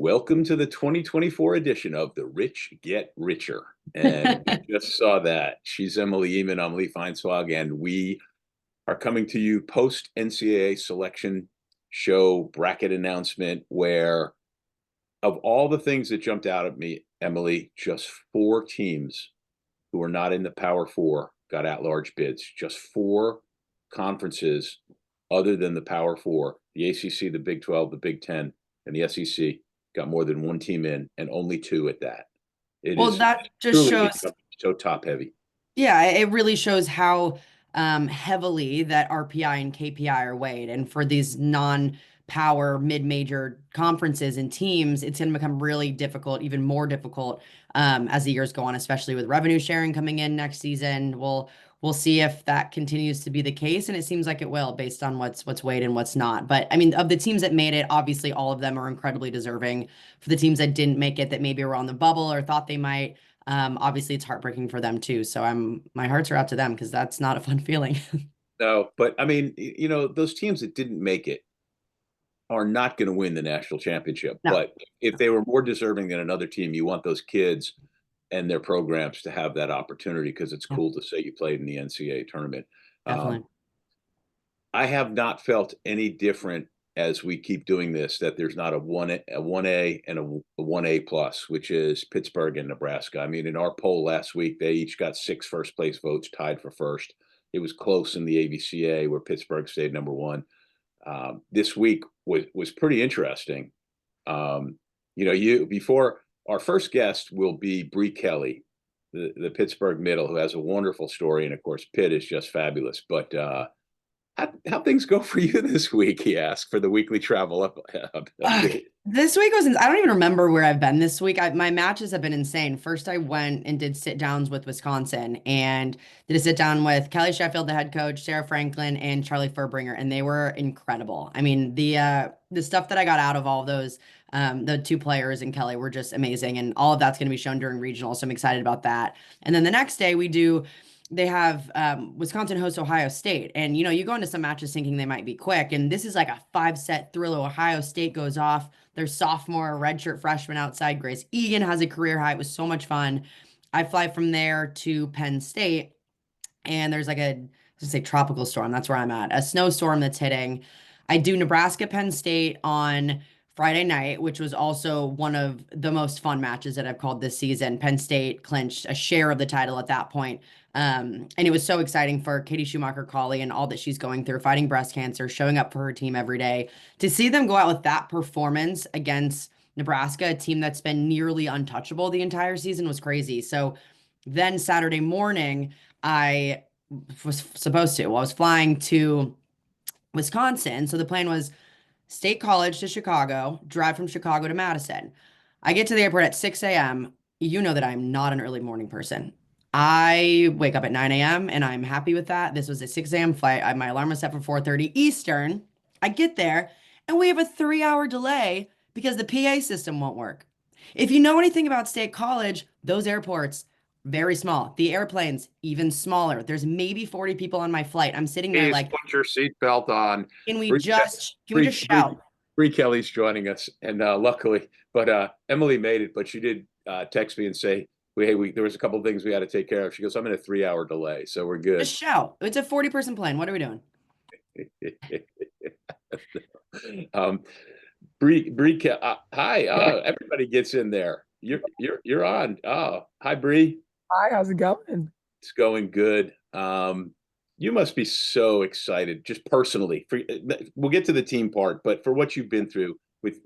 Welcome to the 2024 edition of The Rich Get Richer. And we just saw that. She's Emily Ehman, I'm Lee Feinswag, and we are coming to you post-NCAA selection show bracket announcement where, of all the things that jumped out at me, Emily, just 4 teams who are not in the Power Four got at-large bids. Just 4 conferences other than the Power Four, the ACC, the Big 12, the Big 10, and the SEC got more than 1 team in, and only 2 at that. Well, that just Truly shows, becoming so top heavy. yeah, it really shows how heavily that RPI and KPI are weighed. And for these non-power mid-major conferences and teams, it's going to become really difficult, even more difficult as the years go on, especially with revenue sharing coming in next season. We'll see if that continues to be the case, and it seems like it will, based on what's weighed and what's not. But I mean, of the teams that made it, obviously all of them are incredibly deserving. For the teams that didn't make it, that maybe were on the bubble or thought they might, obviously it's heartbreaking for them too. So my hearts are out to them because that's not a fun feeling. No, but I mean, those teams that didn't make it are not going to win the national championship. No, But if they were more deserving than another team, you want those kids and their programs to have that opportunity because it's yeah, cool to say you played in the NCAA tournament. definitely. I have not felt any different as we keep doing this that there's not a 1A and a 1A plus, which is Pittsburgh and Nebraska. I mean, in our poll last week, they each got 6 first place votes, tied for first. It was close in the AVCA where Pittsburgh stayed number 1. This week was pretty interesting. You before our first guest will be Bree Kelley, the Pittsburgh middle, who has a wonderful story, and of course Pitt is just fabulous. But how things go for you this week? He asked for the weekly travel update. This week I don't even remember where I've been this week. My matches have been insane. First, I went and did sit downs with Wisconsin and did a sit down with Kelly Sheffield, the head coach, Sarah Franklin, and Charlie Furbringer, and they were incredible. I mean, the stuff that I got out of all of those, the 2 players and Kelly were just amazing, and all of that's going to be shown during regional, so I'm excited about that. And then the next day they have Wisconsin hosts Ohio State. And, you go into some matches thinking they might be quick. And this is like a 5-set thriller. Ohio State goes off. Their sophomore redshirt freshman outside, Grace Egan, has a career high. It was so much fun. I fly from there to Penn State, and there's like let's say tropical storm. That's where I'm at. A snowstorm that's hitting. I do Nebraska Penn State on Friday night, which was also one of the most fun matches that I've called this season. Penn State clinched a share of the title at that point. And it was so exciting for Katie Schumacher-Cawley and all that she's going through, fighting breast cancer, showing up for her team every day. To see them go out with that performance against Nebraska, a team that's been nearly untouchable the entire season, was crazy. So then Saturday morning, I was supposed to. Well, I was flying to Wisconsin. So the plan was State College to Chicago, drive from Chicago to Madison. I get to the airport at 6 a.m. You know that I'm not an early morning person. I wake up at 9 a.m. and I'm happy with that. This was a 6 a.m. flight. My alarm was set for 4:30 Eastern. I get there and we have a 3-hour delay because the PA system won't work. If you know anything about State College, those airports, very small. The airplanes, even smaller. There's maybe 40 people on my flight. I'm sitting there Please like, put your seatbelt on. can we Bree, just shout? Bree Kelley's joining us, and luckily, but Emily made it. But she did text me and say, there was a couple of things we had to take care of." She goes, "I'm in a 3-hour delay, so we're good." Just shout. It's a 40-person plane. What are we doing? um, hi. Everybody gets in there. You're on. Oh, hi, Bree. Hi, how's it going? It's going good. You must be so excited, just personally. We'll get to the team part, but for what you've been through with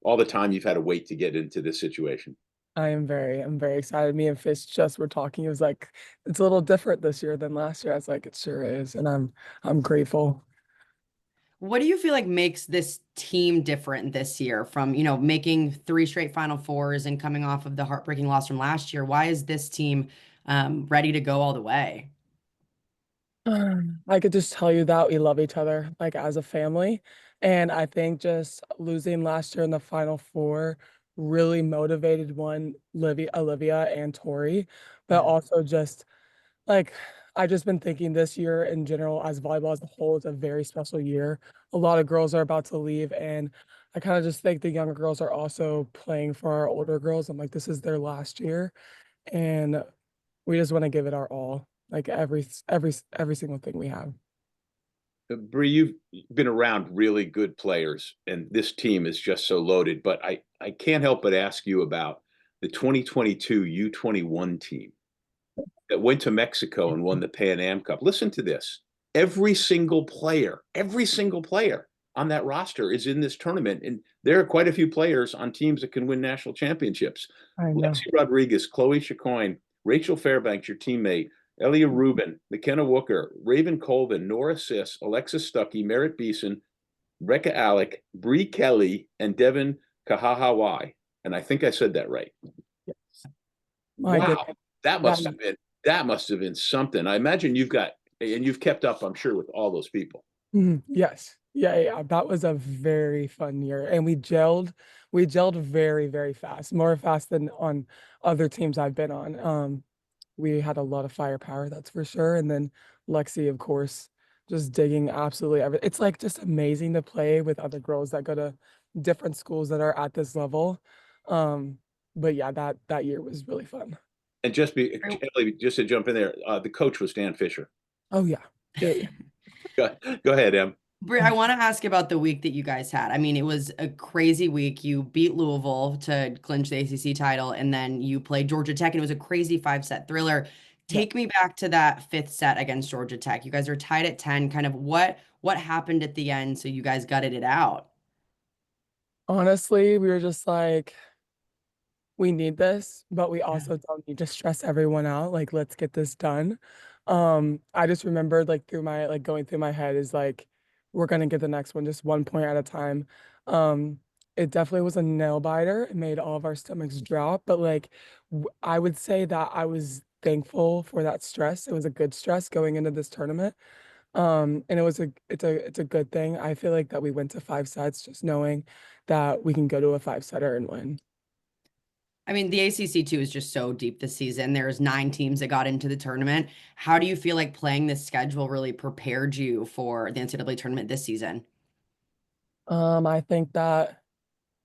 all the time you've had to wait to get into this situation. I'm very excited. Me and Fish just were talking. It was like it's a little different this year than last year. I was like, it sure is, and I'm grateful. What do you feel like makes this team different this year from, making 3 straight Final Fours and coming off of the heartbreaking loss from last year? Why is this team ready to go all the way? I could just tell you that we love each other like as a family, and I think just losing last year in the Final Four really motivated Olivia and Tori, but Yeah. also just like, I've just been thinking this year in general, as volleyball as a whole, is a very special year. A lot of girls are about to leave, and I kind of just think the younger girls are also playing for our older girls. I'm like, this is their last year, and we just want to give it our all, like every single thing we have. Bree, you've been around really good players, and this team is just so loaded. But I can't help but ask you about the 2022 U21 team that went to Mexico and won the Pan Am Cup. Listen to this. Every single player on that roster is in this tournament. And there are quite a few players on teams that can win national championships. I know. Lexi Rodriguez, Chloe Chacoin, Rachel Fairbanks, your teammate, Elia Rubin, McKenna Wooker, Raven Colvin, Nora Sis, Alexis Stuckey, Merritt Beeson, Rekha Alec, Bree Kelley, and Devin Kahahawai. And I think I said that right. Yes. Wow. That must have been something. I imagine you've kept up, I'm sure, with all those people. Yes. Yeah. That was a very fun year. And we gelled very, very fast, more fast than on other teams I've been on. We had a lot of firepower, that's for sure. And then Lexi, of course, just digging absolutely everything. It's like just amazing to play with other girls that go to different schools that are at this level. But yeah, that year was really fun. And just to jump in there, the coach was Dan Fisher. Oh yeah. Yeah. Go ahead, Em. Bri, I want to ask about the week that you guys had. I mean, it was a crazy week. You beat Louisville to clinch the ACC title, and then you played Georgia Tech, and it was a crazy 5-set thriller. Take me back to that 5th set against Georgia Tech. You guys are tied at 10. Kind of what happened at the end so you guys gutted it out? Honestly, we were just like, we need this, but we also don't need to stress everyone out. Like, let's get this done. I just remembered like going through my head is like, we're gonna get the next one just 1 point at a time. It definitely was a nail biter. It made all of our stomachs drop, but like I would say that I was thankful for that stress. It was a good stress going into this tournament. And it's a good thing. I feel like that we went to 5 sets just knowing that we can go to a 5-setter and win. I mean, the ACC too is just so deep this season. There's 9 teams that got into the tournament. How do you feel like playing this schedule really prepared you for the NCAA tournament this season? I think that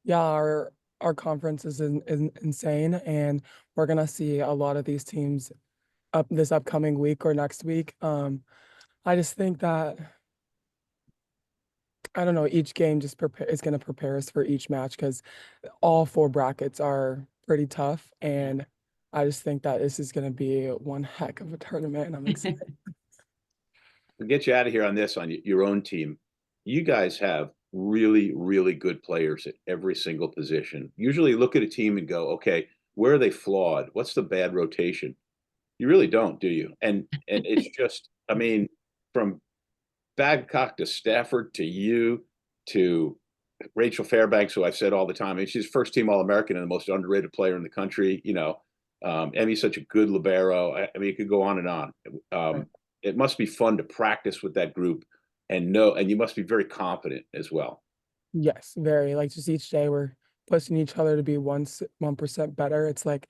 yeah, our conference is insane, and we're gonna see a lot of these teams up this upcoming week or next week. I just think that I don't know, each game just is gonna prepare us for each match because all 4 brackets are pretty tough, and I just think that this is gonna be one heck of a tournament, and I'm excited. We'll get you out of here on your own team. You guys have really, really good players at every single position. Usually look at a team and go, okay, where are they flawed? What's the bad rotation? You really don't, do you? And it's just, I mean, from Babcock to Stafford to you to Rachel Fairbanks, who I've said all the time, I mean, she's first team All-American and the most underrated player in the country. You know, Emmy's such a good libero. I mean, it could go on and on. It must be fun to practice with that group and you must be very confident as well. Yes, very. Like just each day we're pushing each other to be 1% better. It's like,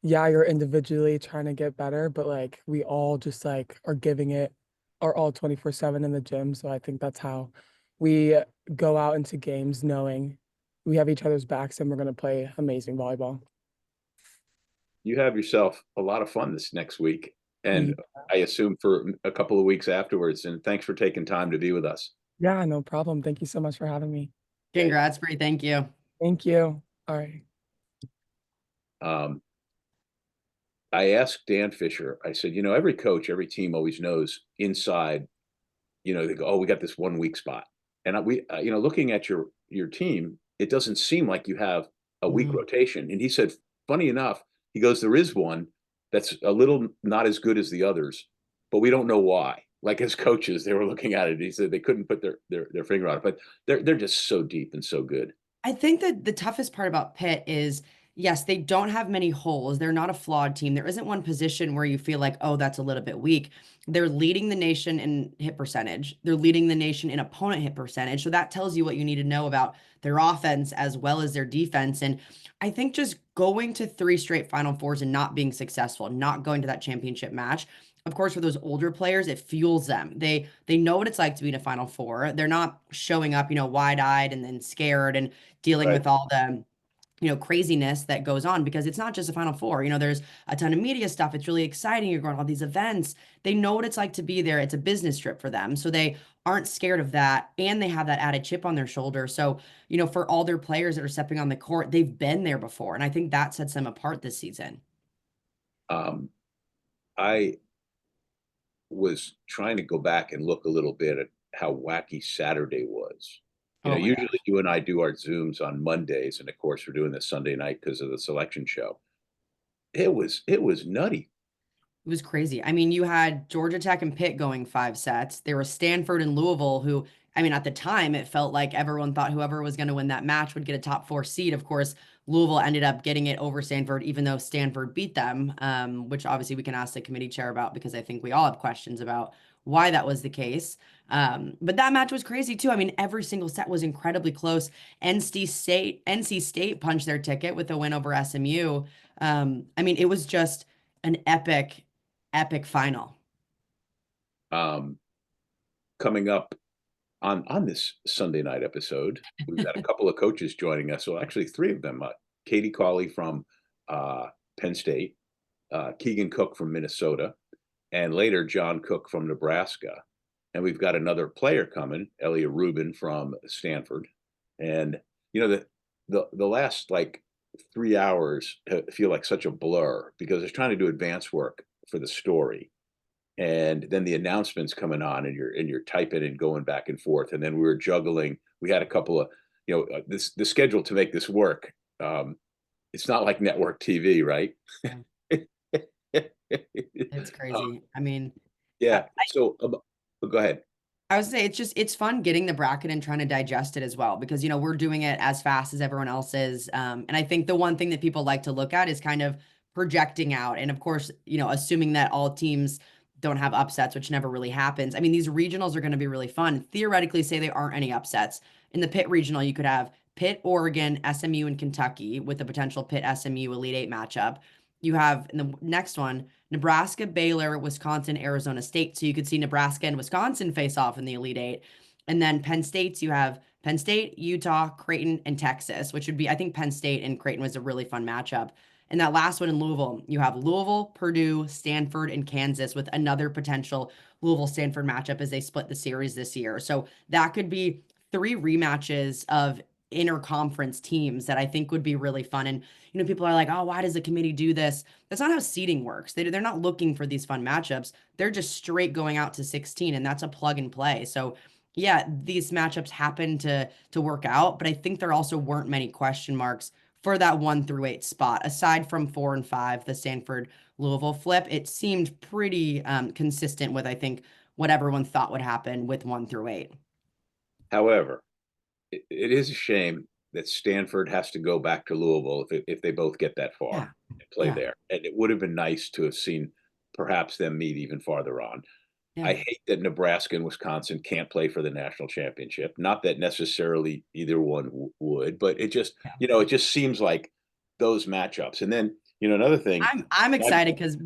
yeah, you're individually trying to get better, but like we all just like are giving it our all 24/7 in the gym. So I think that's how we go out into games knowing we have each other's backs and we're going to play amazing volleyball. You have yourself a lot of fun this next week, and I assume for a couple of weeks afterwards. And thanks for taking time to be with us. Yeah, no problem. Thank you so much for having me. Congrats, Bree. Thank you. Thank you. All right. I asked Dan Fisher, I said, you know, every coach, every team always knows inside, you know, they go, oh, we got this 1 weak spot. And you know, looking at your team, it doesn't seem like you have a weak rotation. And he said, funny enough, he goes, there is one that's a little not as good as the others, but we don't know why. Like as coaches, they were looking at it. He said they couldn't put their finger on it, but they're just so deep and so good. I think that the toughest part about Pitt is, yes, they don't have many holes. They're not a flawed team. There isn't one position where you feel like, oh, that's a little bit weak. They're leading the nation in hit percentage. They're leading the nation in opponent hit percentage. So that tells you what you need to know about their offense as well as their defense. And I think just going to 3 straight Final Fours and not being successful, not going to that championship match, of course, for those older players, it fuels them. They know what it's like to be in a Final Four. They're not showing up, wide-eyed and then scared and dealing Right. with all the craziness that goes on, because it's not just a Final Four. There's a ton of media stuff. It's really exciting. You're going to all these events. They know what it's like to be there. It's a business trip for them. So they aren't scared of that. And they have that added chip on their shoulder. So, for all their players that are stepping on the court, they've been there before. And I think that sets them apart this season. I was trying to go back and look a little bit at how wacky Saturday was. Oh my Usually gosh. you and I do our Zooms on Mondays, and of course we're doing this Sunday night because of the selection show. It was nutty. It was crazy. I mean, you had Georgia Tech and Pitt going 5 sets. There was Stanford and Louisville, who, I mean, at the time, it felt like everyone thought whoever was going to win that match would get a top 4 seed. Of course, Louisville ended up getting it over Stanford, even though Stanford beat them, which obviously we can ask the committee chair about, because I think we all have questions about why that was the case. But that match was crazy too. I mean, every single set was incredibly close. NC State punched their ticket with a win over SMU. I mean, it was just an epic final. Coming up on this Sunday night episode, we've got a couple of coaches joining us. Well, actually, three of them. Katie Schumacher-Cawley from Penn State, Keegan Cook from Minnesota, and later John Cook from Nebraska. And we've got another player coming, Elia Rubin from Stanford. And the last like 3 hours feel like such a blur because I was trying to do advance work for the story, and then the announcements coming on, and you're typing and going back and forth, and then we were juggling. We had a couple of the schedule to make this work. It's not like network TV, right? It's crazy. I mean, Yeah. So go ahead. I would say it's fun getting the bracket and trying to digest it as well, because we're doing it as fast as everyone else is. And I think the one thing that people like to look at is kind of projecting out, and of course, assuming that all teams don't have upsets, which never really happens. I mean, these regionals are going to be really fun. Theoretically, say there aren't any upsets in the Pitt regional, you could have Pitt, Oregon, SMU, and Kentucky with the potential Pitt SMU Elite Eight matchup. You have in the next one Nebraska, Baylor, Wisconsin, Arizona State. So you could see Nebraska and Wisconsin face off in the Elite Eight. And then Penn State's, you have Penn State, Utah, Creighton, and Texas, which would be, I think Penn State and Creighton was a really fun matchup. And that last one in Louisville, you have Louisville, Purdue, Stanford, and Kansas with another potential Louisville-Stanford matchup as they split the series this year. So that could be 3 rematches of interconference teams that I think would be really fun. And, people are like, oh, why does the committee do this? That's not how seeding works. They're not looking for these fun matchups. They're just straight going out to 16, and that's a plug and play. So yeah, these matchups happen to work out, but I think there also weren't many question marks for that 1 through 8 spot. Aside from 4 and 5, the Stanford Louisville flip, it seemed pretty consistent with, I think, what everyone thought would happen with 1 through 8. However, it is a shame that Stanford has to go back to Louisville if they both get that far Yeah. and play Yeah. there. And it would have been nice to have seen perhaps them meet even farther on. Yeah. I hate that Nebraska and Wisconsin can't play for the national championship. Not that necessarily either one would, but it just, it just seems like those matchups. And then, another thing. I'm excited because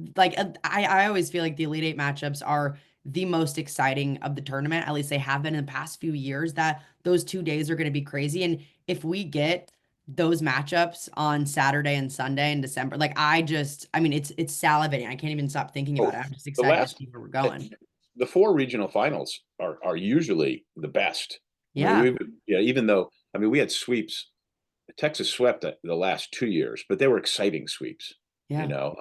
I always feel like the Elite Eight matchups are the most exciting of the tournament. At least they have been in the past few years, that those 2 days are going to be crazy. And if we get those matchups on Saturday and Sunday in December, I mean, it's salivating. I can't even stop thinking about it. I'm just The excited to last, see where we're going. the 4 regional finals are usually the best. Yeah. I mean, even though, we had sweeps. Texas swept the last 2 years, but they were exciting sweeps. Yeah.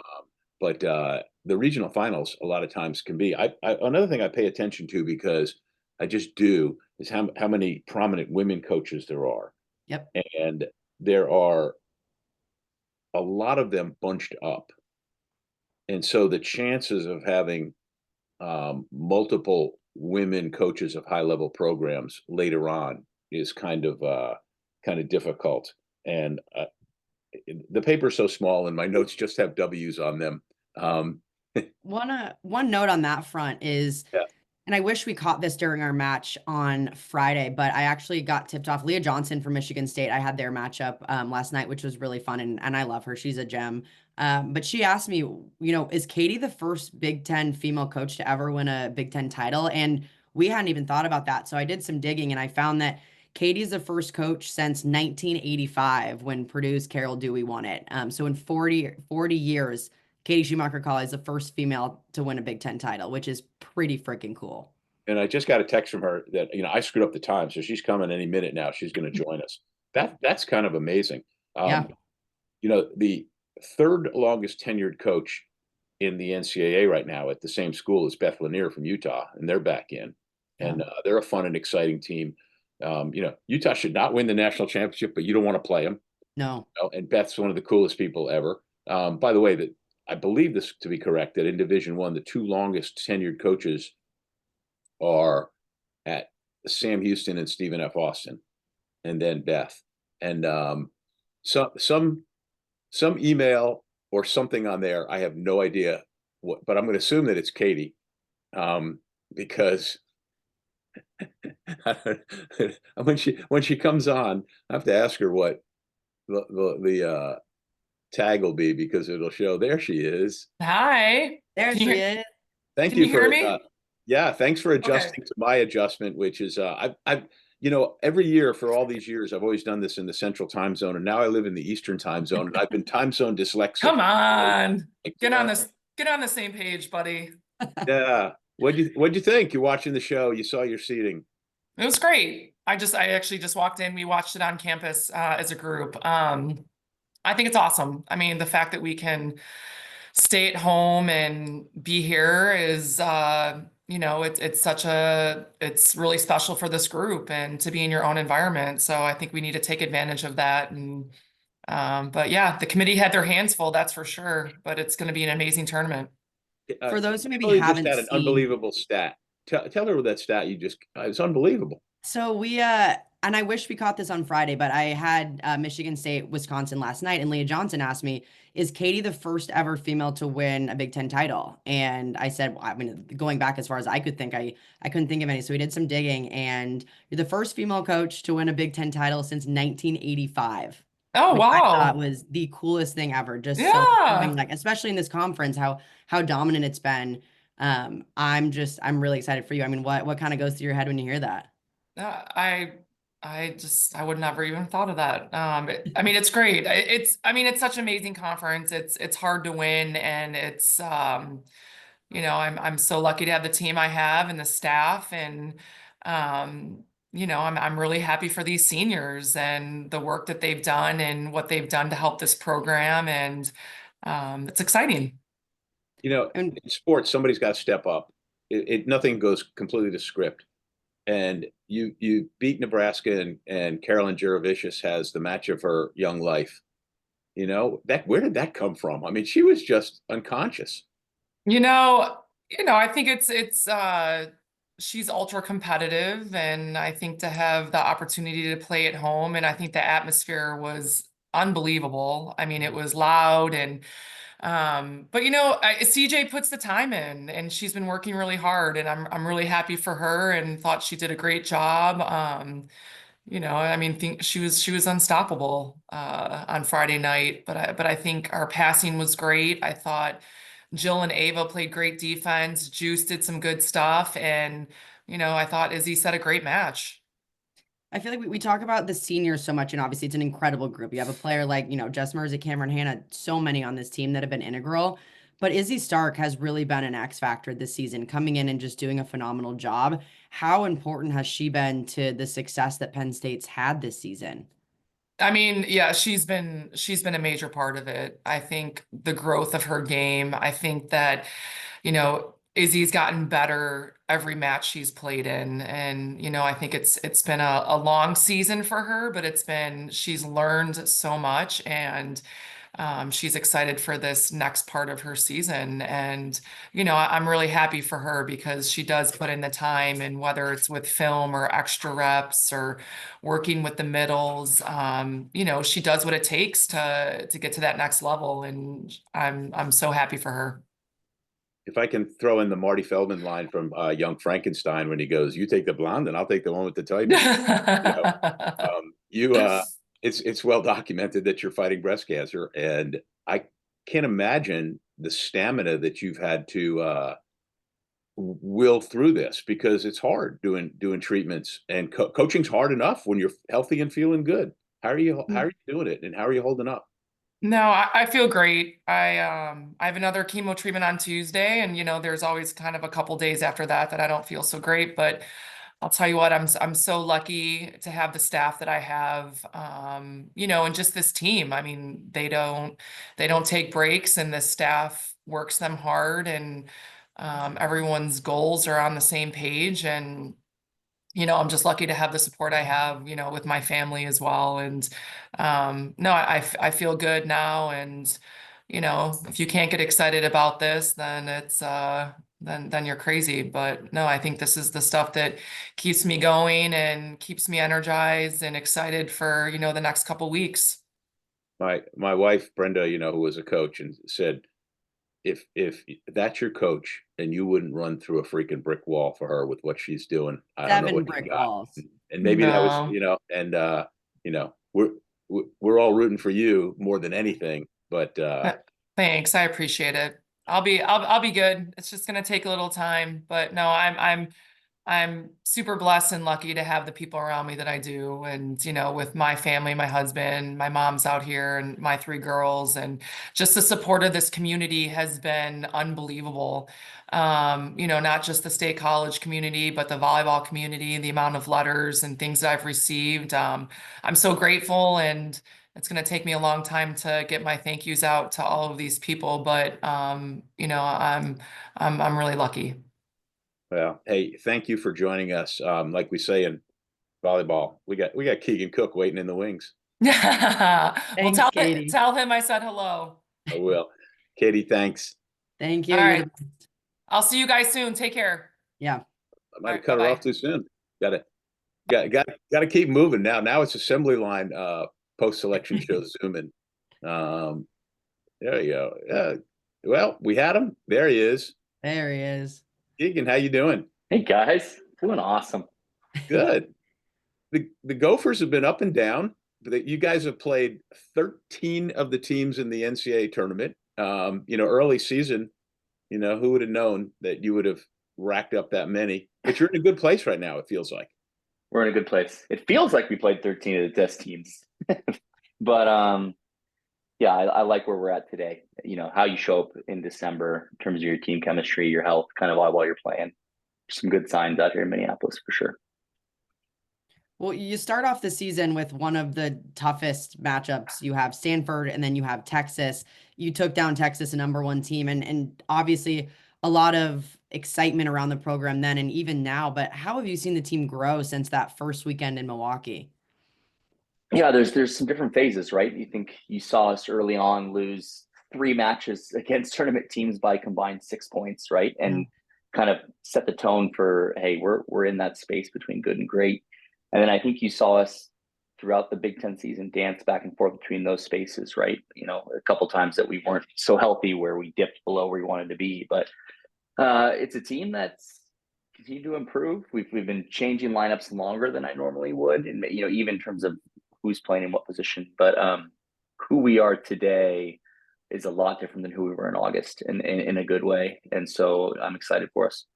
But the regional finals a lot of times can be. Another thing I pay attention to, because I just do, is how many prominent women coaches there are. Yep. And there are a lot of them bunched up, and so the chances of having multiple women coaches of high level programs later on is kind of difficult. And the paper's so small, and my notes just have W's on them. One note on that front is, Yeah. And I wish we caught this during our match on Friday, but I actually got tipped off. Leah Johnson from Michigan State. I had their matchup last night, which was really fun, and I love her. She's a gem. But she asked me, is Katie the first Big Ten female coach to ever win a Big Ten title? And we hadn't even thought about that. So I did some digging, and I found that Katie's the first coach since 1985 when Purdue's Carol Dewey won it. So in 40 years, Katie Schumacher-Cawley is the first female to win a Big Ten title, which is pretty freaking cool. And I just got a text from her that, I screwed up the time. So she's coming any minute now. She's going to join us. That's kind of amazing. Yeah. The third longest tenured coach in the NCAA right now at the same school is Beth Lanier from Utah, and they're back in. And they're a fun and exciting team. Utah should not win the national championship, but you don't want to play them. No. And Beth's one of the coolest people ever. By the way, that I believe this to be correct, that in Division I, the two longest tenured coaches are at Sam Houston and Stephen F. Austin, and then Beth. And some email or something on there, I have no idea what, but I'm going to assume that it's Katie, because when she comes on, I have to ask her what the tag will be, because it'll show there she is. Hi. There she is. Thank Can you you for hear me? yeah, thanks for adjusting to my adjustment, which is I've every year for all these years I've always done this in the central time zone, and now I live in the eastern time zone, and I've been time zone dyslexic. Come on. Get on the same page, buddy. Yeah. What'd you think? You're watching the show, you saw your seating. It was great. I actually just walked in. We watched it on campus as a group. I think it's awesome. I mean, the fact that we can stay at home and be here is it's really special for this group and to be in your own environment. So I think we need to take advantage of that. And but yeah, the committee had their hands full, that's for sure. But it's going to be an amazing tournament. For those who maybe Kelley haven't just had an seen, unbelievable stat. Tell her that stat you just, it's unbelievable. so we and I wish we caught this on Friday, but I had Michigan State, Wisconsin last night, and Leah Johnson asked me, is Katie the first ever female to win a Big Ten title? And I said, well, I mean, going back as far as I could think, I couldn't think of any. So we did some digging, and you're the first female coach to win a Big Ten title since 1985. Oh, Which I wow. thought was the coolest thing ever. Just so Yeah. like, especially in this conference, how dominant it's been. I'm really excited for you. I mean, what kind of goes through your head when you hear that? I would never even thought of that. I mean, it's great. It's such an amazing conference. It's hard to win, and it's I'm so lucky to have the team I have and the staff, and I'm really happy for these seniors and the work that they've done and what they've done to help this program, and it's exciting. In sports, somebody's got to step up. Nothing goes completely to script. And you beat Nebraska, and Carolyn Juravicius has the match of her young life. Where did that come from? I mean, she was just unconscious. I think it's she's ultra competitive, and I think to have the opportunity to play at home, and I think the atmosphere was unbelievable. I mean, it was loud, and but CJ puts the time in, and she's been working really hard, and I'm really happy for her, and thought she did a great job. Think she was unstoppable on Friday night, but I think our passing was great. I thought Jill and Ava played great defense. Juice did some good stuff, and I thought Izzy set a great match. I feel like we talk about the seniors so much, and obviously it's an incredible group. You have a player like, Jess Mersey, Cameron Hanna, so many on this team that have been integral. But Izzy Stark has really been an X factor this season, coming in and just doing a phenomenal job. How important has she been to the success that Penn State's had this season? I mean, yeah, she's been a major part of it. I think the growth of her game, I think that, Izzy's gotten better every match she's played in. And, I think it's been a long season for her, but she's learned so much, and she's excited for this next part of her season. And, I'm really happy for her, because she does put in the time, and whether it's with film or extra reps or working with the middles, she does what it takes to get to that next level. And I'm so happy for her. if I can throw in the Marty Feldman line from Young Frankenstein when he goes, "You take the blonde, and I'll take the one with the tightness." It's well documented that you're fighting breast cancer, and I can't imagine the stamina that you've had to will through this, because it's hard doing treatments, and coaching's hard enough when you're healthy and feeling good. How are you doing it, and how are you holding up? No, I feel great. I have another chemo treatment on Tuesday, and there's always kind of a couple days after that I don't feel so great, but I'll tell you what, I'm so lucky to have the staff that I have, and just this team. I mean, they don't take breaks, and the staff works them hard, and everyone's goals are on the same page, and I'm just lucky to have the support I have, with my family as well. And no, I feel good now. And if you can't get excited about this, then it's then you're crazy. But no, I think this is the stuff that keeps me going and keeps me energized and excited for the next couple weeks. My wife Brenda, who was a coach, and said, if that's your coach and you wouldn't run through a freaking brick wall for her with what she's doing, I don't know 7 what you brick got. walls. And maybe that was, No. and we're all rooting for you more than anything. But Thanks, I appreciate it. I'll be good. It's just gonna take a little time, but no, I'm super blessed and lucky to have the people around me that I do. And, with my family, my husband, my mom's out here, and my 3 girls, and just the support of this community has been unbelievable. Not just the state college community, but the volleyball community, the amount of letters and things that I've received. I'm so grateful, and it's going to take me a long time to get my thank yous out to all of these people, but, I'm really lucky. well, hey, thank you for joining us. Like we say in volleyball, we got Keegan Cook waiting in the wings. Well, Thanks, Katie. tell him I said hello. I will. Katie, thanks. Thank you. All You're right. I'll see you guys soon. Take care. Yeah. I might All have right, cut her bye-bye. off too soon. Got to keep moving now. Now it's assembly line post-selection show zooming. There you go. Well, we had him. There he is. There he is. Keegan, how you doing? Hey guys, doing awesome. Good. The Gophers have been up and down. You guys have played 13 of the teams in the NCAA tournament. Early season, who would have known that you would have racked up that many? But you're in a good place right now, it feels like. We're in a good place. It feels like we played 13 of the test teams. But yeah, I like where we're at today. How you show up in December in terms of your team chemistry, your health, kind of while you're playing. Some good signs out here in Minneapolis for sure. Well, you start off the season with one of the toughest matchups. You have Stanford, and then you have Texas. You took down Texas, a #1 team, and obviously a lot of excitement around the program then and even now. But how have you seen the team grow since that first weekend in Milwaukee? Yeah, there's some different phases, right? You think you saw us early on lose 3 matches against tournament teams by combined 6 points, right? And kind of set the tone for, hey, we're in that space between good and great. And then I think you saw us throughout the Big Ten season dance back and forth between those spaces, right? A couple times that we weren't so healthy where we dipped below where we wanted to be. But it's a team that's continued to improve. We've been changing lineups longer than I normally would, and even in terms of who's playing in what position. But who we are today is a lot different than who we were in August, in a good way. And so I'm excited for us.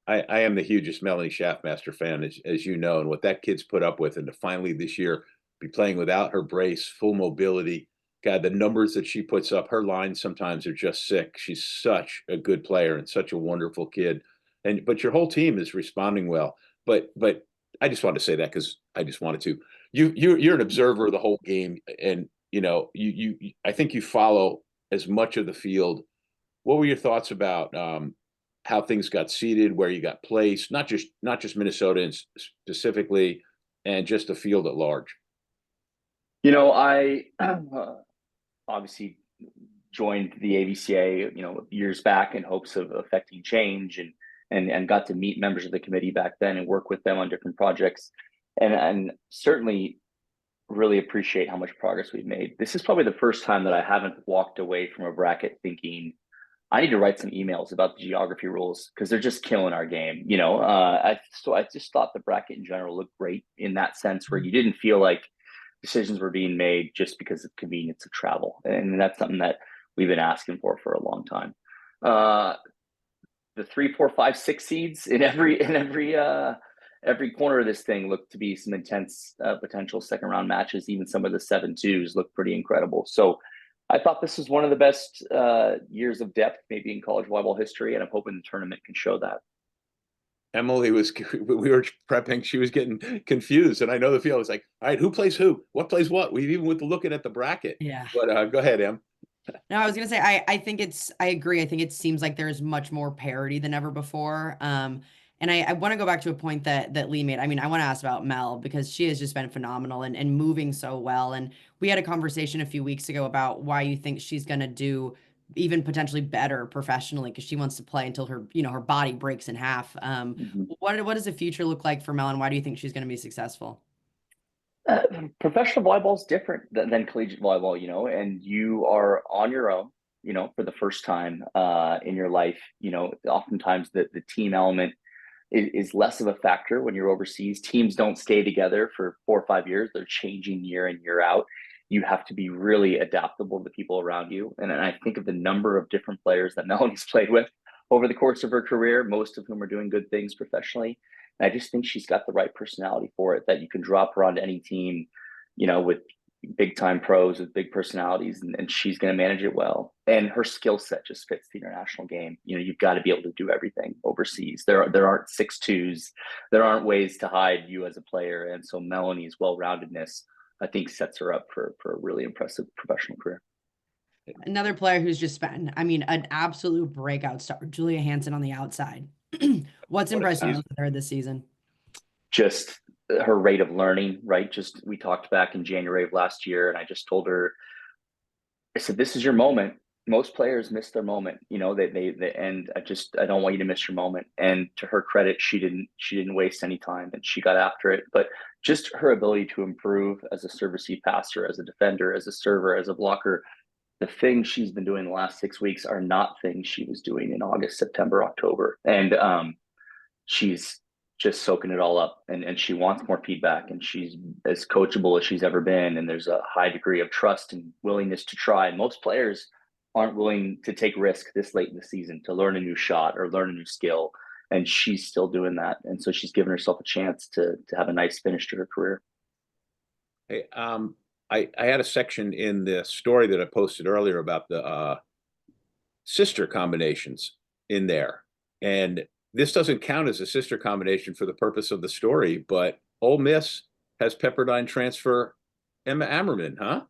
I am the hugest Melanie Schaffmaster fan, as you know, and what that kid's put up with, and to finally this year be playing without her brace, full mobility. God, the numbers that she puts up, her lines sometimes are just sick. She's such a good player and such a wonderful kid. But your whole team is responding well. But I just wanted to say that because I just wanted to. You're an observer of the whole game, and I think you follow as much of the field. What were your thoughts about how things got seeded, where you got placed, not just Minnesota specifically, and just the field at large? I obviously joined the AVCA, years back in hopes of affecting change, and got to meet members of the committee back then and work with them on different projects, and certainly really appreciate how much progress we've made. This is probably the first time that I haven't walked away from a bracket thinking, I need to write some emails about the geography rules because they're just killing our game. So I just thought the bracket in general looked great in that sense, where you didn't feel like decisions were being made just because of convenience of travel, and that's something that we've been asking for a long time. The 3, 4, 5, 6 seeds in every corner of this thing look to be some intense potential second round matches. Even some of the 7-2s look pretty incredible. So I thought this was one of the best years of depth maybe in college volleyball history, and I'm hoping the tournament can show that. Emily we were prepping, she was getting confused, and I know the feel. It's like, all right, who plays who? What plays what? We even with the looking at the bracket. Yeah. But go ahead, Em. No, I was gonna say I agree. I think it seems like there's much more parity than ever before. And I want to go back to a point that Lee made. I mean, I want to ask about Mel because she has just been phenomenal and moving so well. And we had a conversation a few weeks ago about why you think she's gonna do even potentially better professionally because she wants to play until her body breaks in half. What does the future look like for Mel, and why do you think she's gonna be successful? Professional volleyball is different than collegiate volleyball, and you are on your own, for the first time in your life. Oftentimes the team element is less of a factor when you're overseas. Teams don't stay together for 4 or 5 years. They're changing year in, year out. You have to be really adaptable to the people around you. And I think of the number of different players that Melanie's played with over the course of her career, most of whom are doing good things professionally. And I just think she's got the right personality for it, that you can drop her onto any team, with big time pros with big personalities, and she's going to manage it well. And her skill set just fits the international game. You've got to be able to do everything overseas. There aren't 6-2s. There aren't ways to hide you as a player. And so Melanie's well-roundedness, I think, sets her up for a really impressive professional career. Another player who's just been, an absolute breakout star, Julia Hansen on the outside. What's impressive with her this season? Just her rate of learning, right? Just, we talked back in January of last year, and I just told her, I said, this is your moment. Most players miss their moment, and I don't want you to miss your moment. And to her credit, she didn't waste any time, and she got after it. But just her ability to improve as a serve receive passer, as a defender, as a server, as a blocker, the things she's been doing the last 6 weeks are not things she was doing in August, September, October. And she's just soaking it all up, and she wants more feedback, and she's as coachable as she's ever been. And there's a high degree of trust and willingness to try. Most players aren't willing to take risk this late in the season to learn a new shot or learn a new skill. And she's still doing that. And so she's given herself a chance to have a nice finish to her career. Hey, I had a section in the story that I posted earlier about the sister combinations in there. And this doesn't count as a sister combination for the purpose of the story, but Ole Miss has Pepperdine transfer Emma Ammerman, huh?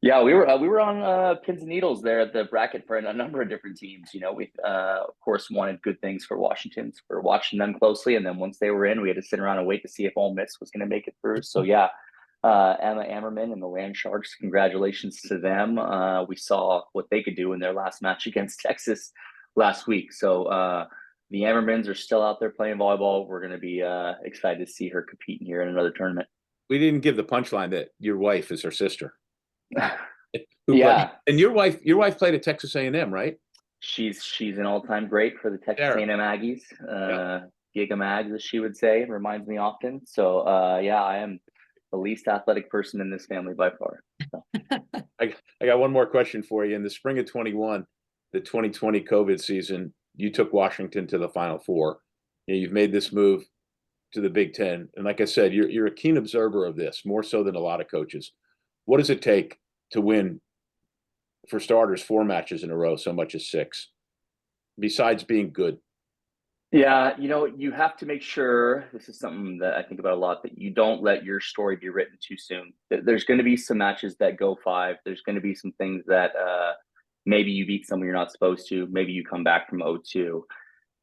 Yeah, we were on pins and needles there at the bracket for a number of different teams. We of course wanted good things for Washington, for watching them closely, and then once they were in, we had to sit around and wait to see if Ole Miss was going to make it through. So yeah, Emma Ammerman and the Land Sharks, congratulations to them. We saw what they could do in their last match against Texas last week. So the Ammermans are still out there playing volleyball. We're going to be excited to see her competing here in another tournament. We didn't give the punchline that your wife is her sister. Yeah. And your wife played at Texas A&M, right? She's an all-time great for the Texas A&M Aggies. Giga Mags, as she would say, reminds me often. So yeah, I am the least athletic person in this family by far. So. I got one more question for you. In the spring of 21, the 2020 COVID season, you took Washington to the Final Four. You've made this move to the Big Ten. And like I said, you're a keen observer of this, more so than a lot of coaches. What does it take to win, for starters, 4 matches in a row, so much as 6, besides being good? Yeah, you have to make sure, this is something that I think about a lot, that you don't let your story be written too soon. There's going to be some matches that go 5. There's going to be some things that maybe you beat someone you're not supposed to. Maybe you come back from 0-2.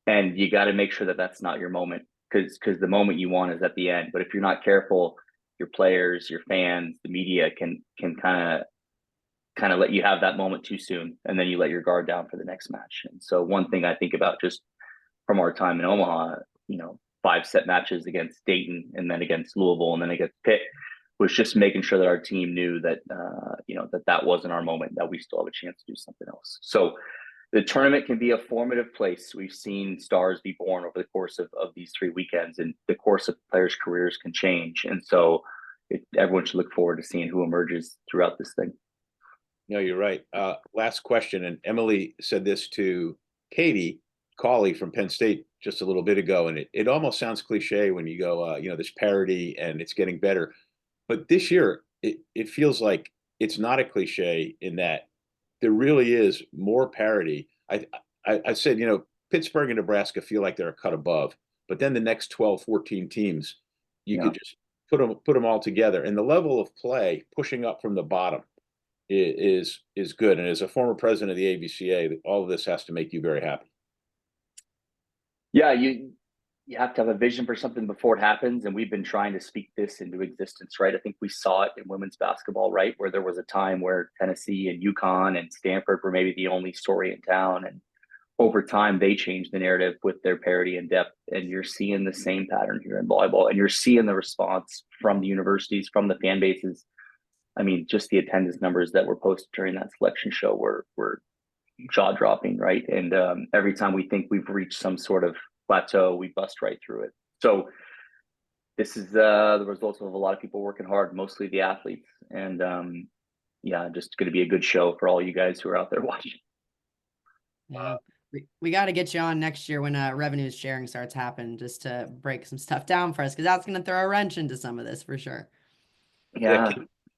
And you got to make sure that that's not your moment, because the moment you want is at the end. But if you're not careful, your players, your fans, the media can kind of let you have that moment too soon, and then you let your guard down for the next match. And so one thing I think about just from our time in Omaha, 5-set matches against Dayton, and then against Louisville, and then against Pitt, was just making sure that our team knew that that wasn't our moment, that we still have a chance to do something else. So the tournament can be a formative place. We've seen stars be born over the course of these 3 weekends, and the course of players' careers can change. And so everyone should look forward to seeing who emerges throughout this thing. No, you're right. Last question, and Emily said this to Katie Cawley from Penn State just a little bit ago, and it almost sounds cliche when you go, there's parity and it's getting better. But this year, it feels like it's not a cliche in that there really is more parity. I said, Pittsburgh and Nebraska feel like they're a cut above, but then the next 12, 14 teams, you could just put them all together. And the level of play pushing up from the bottom is good. And as a former president of the ABCA, all of this has to make you very happy. Yeah, you have to have a vision for something before it happens. And we've been trying to speak this into existence, right? I think we saw it in women's basketball, right? Where there was a time where Tennessee and UConn and Stanford were maybe the only story in town. And over time, they changed the narrative with their parity and depth. And you're seeing the same pattern here in volleyball. And you're seeing the response from the universities, from the fan bases. I mean, just the attendance numbers that were posted during that selection show were jaw-dropping, right? And every time we think we've reached some sort of plateau, we bust right through it. So this is the results of a lot of people working hard, mostly the athletes. And just going to be a good show for all you guys who are out there watching. Yeah. We got to get you on next year when revenue sharing starts happening, just to break some stuff down for us, because that's going to throw a wrench into some of this for sure. Yeah.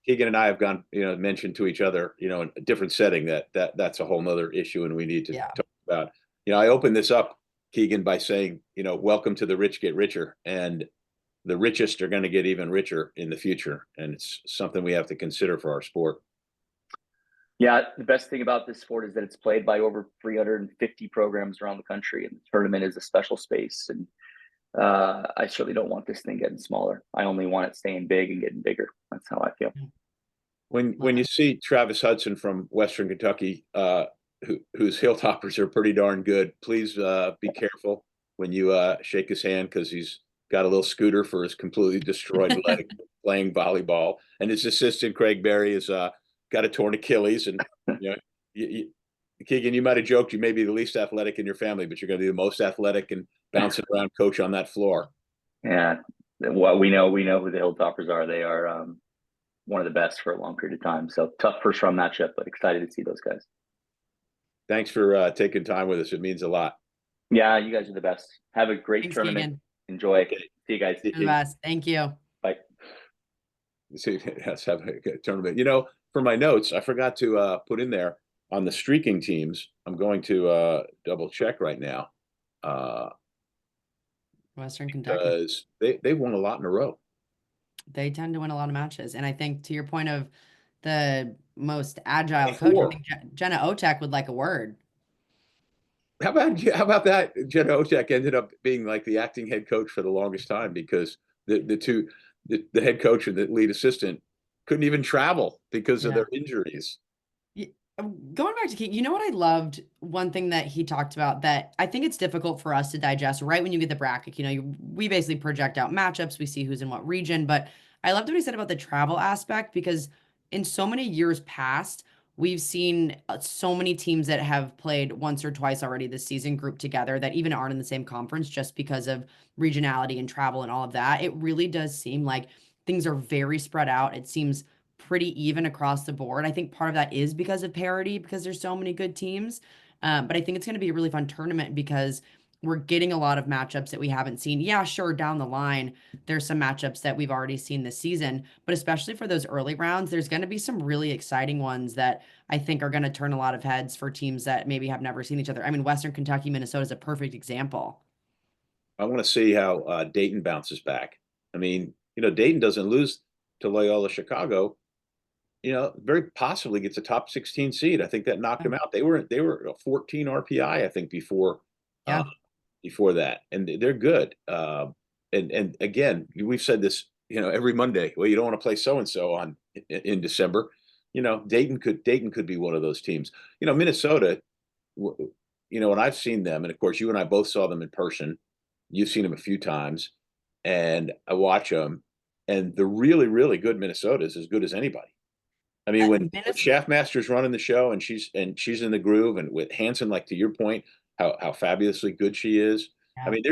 Keegan and I have gone, mentioned to each other, in a different setting that's a whole nother issue, and we need to talk about. I opened this up, Keegan, by saying, welcome to the rich get richer, and the richest are going to get even richer in the future, and it's something we have to consider for our sport. Yeah, the best thing about this sport is that it's played by over 350 programs around the country, and the tournament is a special space. And I certainly don't want this thing getting smaller. I only want it staying big and getting bigger. That's how I feel. When you see Travis Hudson from Western Kentucky, whose Hilltoppers are pretty darn good, please be careful when you shake his hand, because he's got a little scooter for his completely destroyed leg playing volleyball. And his assistant, Craig Berry, has got a torn Achilles. And Keegan, you might have joked you may be the least athletic in your family, but you're going to be the most athletic and bouncing around coach on that floor. Yeah, well, we know who the Hilltoppers are. They are one of the best for a long period of time. So tough first round matchup, but excited to see those guys. Thanks for taking time with us. It means a lot. Yeah, you guys are the best. Have a great tournament. Keegan. Enjoy. Okay. See you guys. You're the best. Thank you. Bye. See, let's have a good tournament. For my notes, I forgot to put in there on the streaking teams. I'm going to double check right now. Western Kentucky. Because they've won a lot in a row. They tend to win a lot of matches. And I think, to your point of the most agile coach, I think Jenna Otek would like a word. How about that? Jenna Otek ended up being like the acting head coach for the longest time, because the head coach and the lead assistant couldn't even travel because of their injuries. Going back to Keegan, what I loved, one thing that he talked about that I think it's difficult for us to digest right when you get the bracket. We basically project out matchups, we see who's in what region, but I loved what he said about the travel aspect, because in so many years past, we've seen so many teams that have played once or twice already this season grouped together that even aren't in the same conference, just because of regionality and travel and all of that. It really does seem like things are very spread out. It seems pretty even across the board. I think part of that is because of parity, because there's so many good teams. But I think it's going to be a really fun tournament, because we're getting a lot of matchups that we haven't seen. Yeah, sure, down the line, there's some matchups that we've already seen this season, but especially for those early rounds, there's going to be some really exciting ones that I think are going to turn a lot of heads for teams that maybe have never seen each other. I mean, Western Kentucky, Minnesota is a perfect example. I want to see how Dayton bounces back. I mean, Dayton doesn't lose to Loyola Chicago. Very possibly gets a top 16 seed. I think that knocked them out. They were a 14 RPI, I think, before that, and they're good. And again, we've said this, every Monday. Well, you don't want to play so and so in December. Dayton could be one of those teams. Minnesota. When I've seen them, and of course, you and I both saw them in person. You've seen them a few times, and I watch them, and the really, really good Minnesota is as good as anybody. I mean, when Minnesota, Shaftmaster's running the show and she's in the groove, and with Hanson, like to your point, how fabulously good she is. I yeah. mean,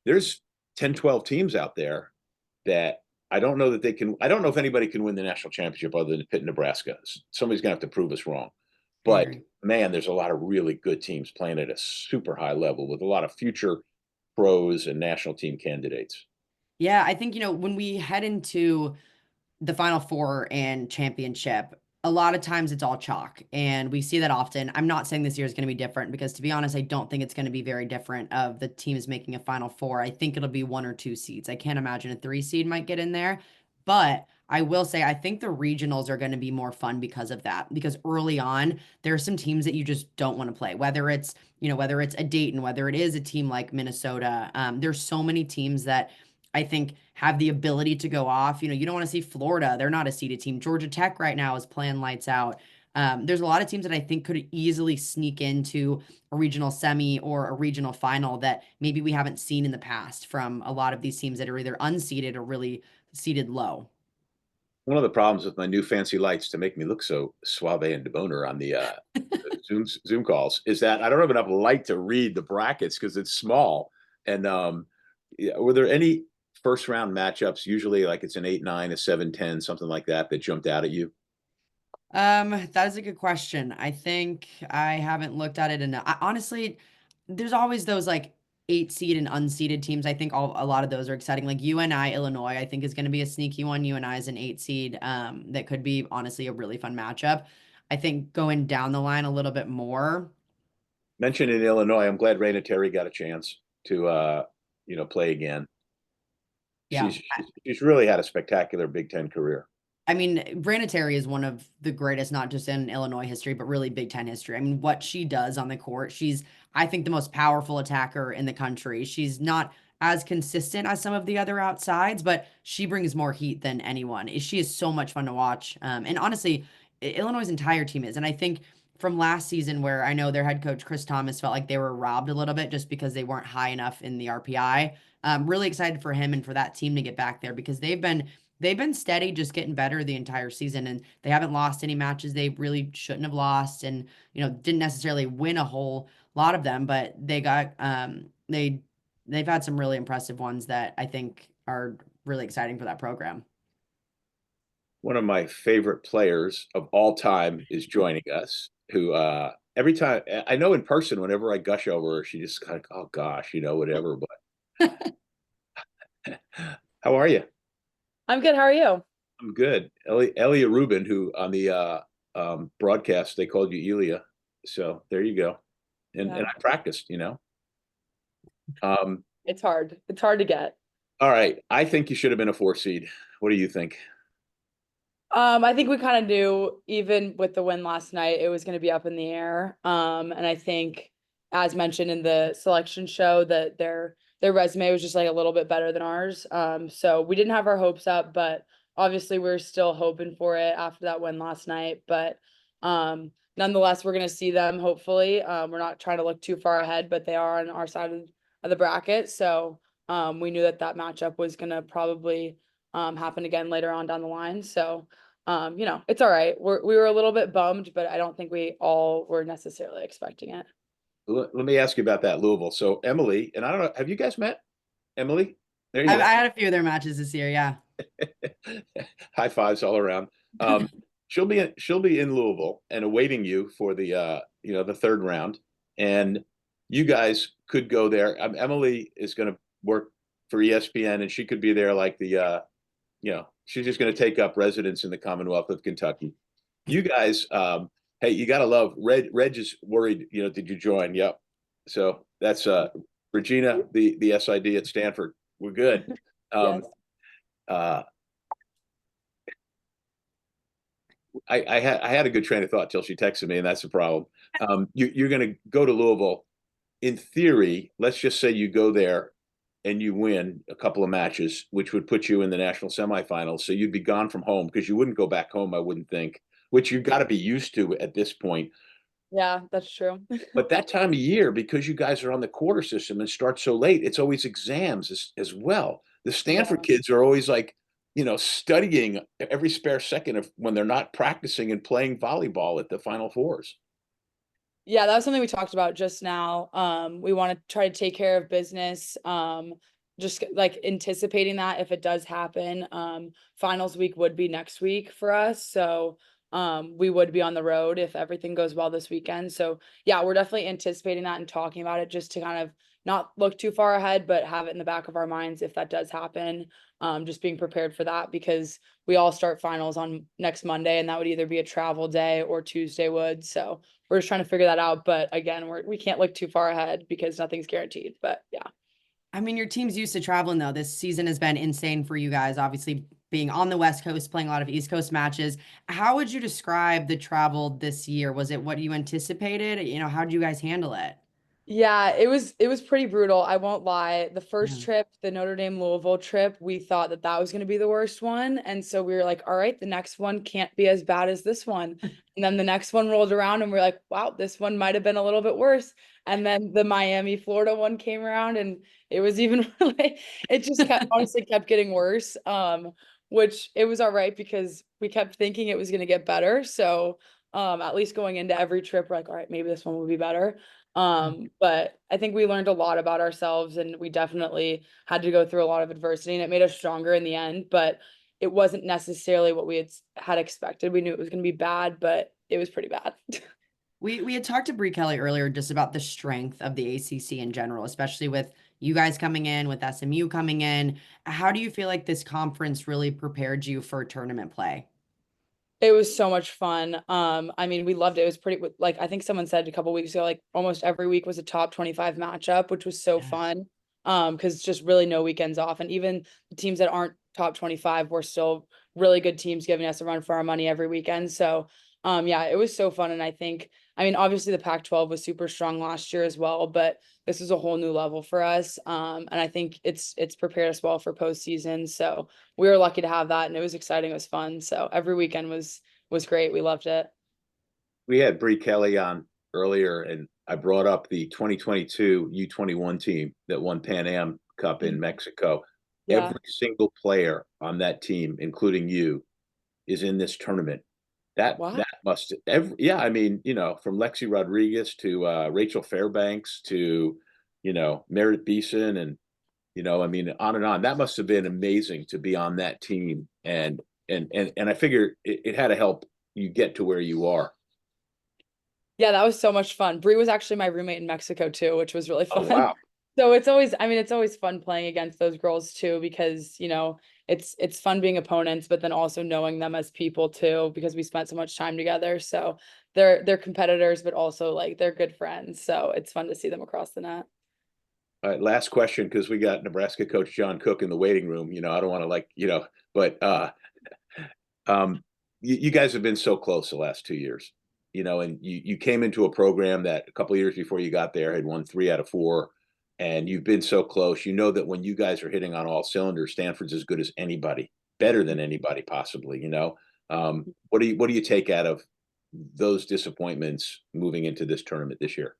there's 10, 12 teams out there that I don't know that they can. I don't know if anybody can win the national championship other than Pitt, Nebraska. Somebody's gonna have to prove us wrong. I But agree. man, there's a lot of really good teams playing at a super high level with a lot of future pros and national team candidates. Yeah, I think, when we head into the Final Four and championship, a lot of times it's all chalk, and we see that often. I'm not saying this year is going to be different because, to be honest, I don't think it's going to be very different of the teams making a Final Four. I think it'll be 1 or 2 seeds. I can't imagine a 3 seed might get in there, but I will say I think the regionals are going to be more fun because of that. Because early on, there are some teams that you just don't want to play. Whether it's a Dayton, whether it is a team like Minnesota. There's so many teams that I think have the ability to go off. You don't want to see Florida. They're not a seeded team. Georgia Tech right now is playing lights out. There's a lot of teams that I think could easily sneak into a regional semi or a regional final that maybe we haven't seen in the past from a lot of these teams that are either unseeded or really seeded low. One of the problems with my new fancy lights to make me look so suave and debonair on the Zoom calls is that I don't have enough light to read the brackets because it's small. And yeah, were there any first round matchups, usually like it's an 8-9, a 7-10, something like that jumped out at you? That is a good question. I think I haven't looked at it enough. Honestly, there's always those like 8 seed and unseeded teams. I think a lot of those are exciting. Like UNI, Illinois, I think is going to be a sneaky one. UNI is an 8 seed. That could be honestly a really fun matchup. I think going down the line a little bit more. Mentioned in Illinois, I'm glad Raina Terry got a chance to play again. Yeah. She's really had a spectacular Big Ten career. I mean, Brianna Terry is one of the greatest, not just in Illinois history, but really Big Ten history. I mean, what she does on the court, she's, I think, the most powerful attacker in the country. She's not as consistent as some of the other outsides, but she brings more heat than anyone. She is so much fun to watch. And honestly, Illinois' entire team is. And I think from last season, where I know their head coach, Chris Thomas, felt like they were robbed a little bit just because they weren't high enough in the RPI. Really excited for him and for that team to get back there because they've been steady, just getting better the entire season, and they haven't lost any matches they really shouldn't have lost, and didn't necessarily win a whole lot of them, but they've had some really impressive ones that I think are really exciting for that program. One of my favorite players of all time is joining us, who every time I know in person, whenever I gush over her, she just kind of, oh gosh, whatever. But how are you? I'm good. How are you? I'm good. Elia Rubin, who on the broadcast they called you Elia, so there you go. And Yeah. I practiced. It's hard. It's hard to get. All right, I think you should have been a 4 seed. What do you think? I think we kind of knew, even with the win last night, it was going to be up in the air. And I think, as mentioned in the selection show, that their resume was just like a little bit better than ours. So we didn't have our hopes up, but obviously we're still hoping for it after that win last night. But nonetheless, we're going to see them, hopefully. We're not trying to look too far ahead, but they are on our side of the bracket. So we knew that matchup was going to probably happen again later on down the line. So it's all right. We were a little bit bummed, but I don't think we all were necessarily expecting it. Let me ask you about that Louisville. So Emily, and I don't know, have you guys met Emily? There you I go. had a few of their matches this year. Yeah. High fives all around. She'll be in Louisville and awaiting you for the the third round, and you guys could go there. Emily is going to work for ESPN, and she could be there like she's just going to take up residence in the Commonwealth of Kentucky. You guys, hey, you got to love Reg is worried, did you join? Yep. So that's Regina, the SID at Stanford. We're good. Yes. I had a good train of thought till she texted me, and that's the problem. You're going to go to Louisville. In theory, let's just say you go there and you win a couple of matches, which would put you in the national semifinals. So you'd be gone from home because you wouldn't go back home, I wouldn't think, which you've got to be used to at this point. Yeah, that's true. But that time of year, because you guys are on the quarter system and start so late, it's always exams as well. The Stanford kids are always like studying every spare second of when they're not practicing and playing volleyball at the Final Fours. Yeah, that was something we talked about just now. We want to try to take care of business. Just like anticipating that if it does happen. Finals week would be next week for us. So we would be on the road if everything goes well this weekend. So yeah, we're definitely anticipating that and talking about it just to kind of not look too far ahead, but have it in the back of our minds if that does happen. Just being prepared for that because we all start finals on next Monday and that would either be a travel day or Tuesday would. So we're just trying to figure that out. But again, we can't look too far ahead because nothing's guaranteed. But yeah. I mean, your team's used to traveling though. This season has been insane for you guys, obviously being on the West Coast, playing a lot of East Coast matches. How would you describe the travel this year? Was it what you anticipated? How did you guys handle it? Yeah, it was pretty brutal. I won't lie. The first Yeah. trip, the Notre Dame Louisville trip, we thought that that was going to be the worst one, and so we were like, all right, the next one can't be as bad as this one. And then the next one rolled around, and we're like, wow, this one might have been a little bit worse. And then the Miami, Florida one came around, and it was even it just honestly kept getting worse. Which it was all right because we kept thinking it was going to get better. So, at least going into every trip, we're like, all right, maybe this one will be better. But I think we learned a lot about ourselves and we definitely had to go through a lot of adversity and it made us stronger in the end, but it wasn't necessarily what we had expected. We knew it was going to be bad, but it was pretty bad. We had talked to Brie Kelley earlier just about the strength of the ACC in general, especially with you guys coming in, with SMU coming in. How do you feel like this conference really prepared you for tournament play? It was so much fun. I mean, we loved it. It was pretty like I think someone said a couple weeks ago, like almost every week was a top 25 matchup, which was so Yes. fun. Because just really no weekends off. And even the teams that aren't top 25 were still really good teams giving us a run for our money every weekend. So yeah, it was so fun. And I mean, obviously the Pac-12 was super strong last year as well, but this is a whole new level for us. And I think it's prepared us well for postseason. So we were lucky to have that and it was exciting. It was fun. So every weekend was great. We loved it. We had Brie Kelley on earlier, and I brought up the 2022 U21 team that won Pan Am Cup in Mexico. Yeah. Every single player on that team, including you, is in this tournament. Wow. That must yeah. I mean, from Lexi Rodriguez to Rachel Fairbanks to Merritt Beeson and I mean on and on. That must have been amazing to be on that team, and I figure it had to help you get to where you are. Yeah, that was so much fun. Brie was actually my roommate in Mexico too, which was really Oh fun. wow. So I mean, it's always fun playing against those girls too, because, it's fun being opponents, but then also knowing them as people too, because we spent so much time together. So they're competitors, but also like they're good friends. So it's fun to see them across the net. All right, last question, because we got Nebraska coach John Cook in the waiting room. I don't want to but you guys have been so close the last 2 years, and you came into a program that a couple of years before you got there had won 3 out of 4, and you've been so close. You know that when you guys are hitting on all cylinders, Stanford's as good as anybody, better than anybody possibly. What do you take out of those disappointments moving into this tournament this year?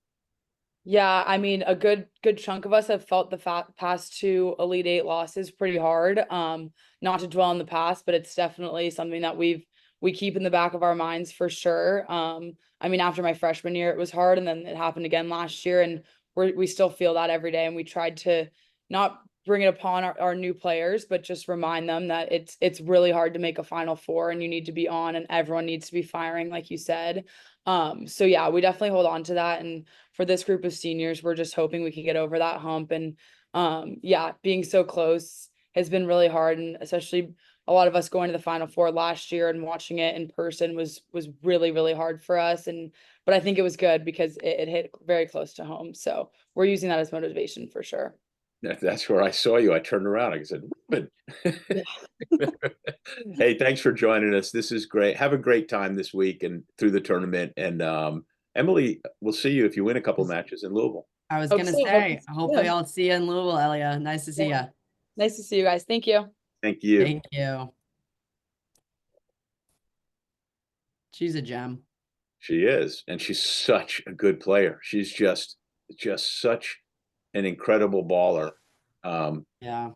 Yeah, I mean, a good chunk of us have felt the past 2 Elite Eight losses pretty hard. Not to dwell on the past, but it's definitely something that we keep in the back of our minds for sure. I mean, after my freshman year, it was hard, and then it happened again last year, and we still feel that every day. And we tried to not bring it upon our new players, but just remind them that it's really hard to make a Final Four, and you need to be on, and everyone needs to be firing, like you said. So yeah, we definitely hold on to that. And for this group of seniors, we're just hoping we can get over that hump. And yeah, being so close has been really hard. And especially a lot of us going to the Final Four last year and watching it in person was really, really hard for us. But I think it was good because it hit very close to home. So we're using that as motivation for sure. That's where I saw you. I turned around. I said, Rubin. Hey, thanks for joining us. This is great. Have a great time this week and through the tournament. And Emily, we'll see you if you win a couple matches in Louisville. I was Hope gonna so. say, hopefully Yeah. I'll see you in Louisville, Elia. Nice to see you. Nice to see you guys. Thank you. Thank you. Thank you. She's a gem. She is, and she's such a good player. She's just such an incredible baller. Yeah.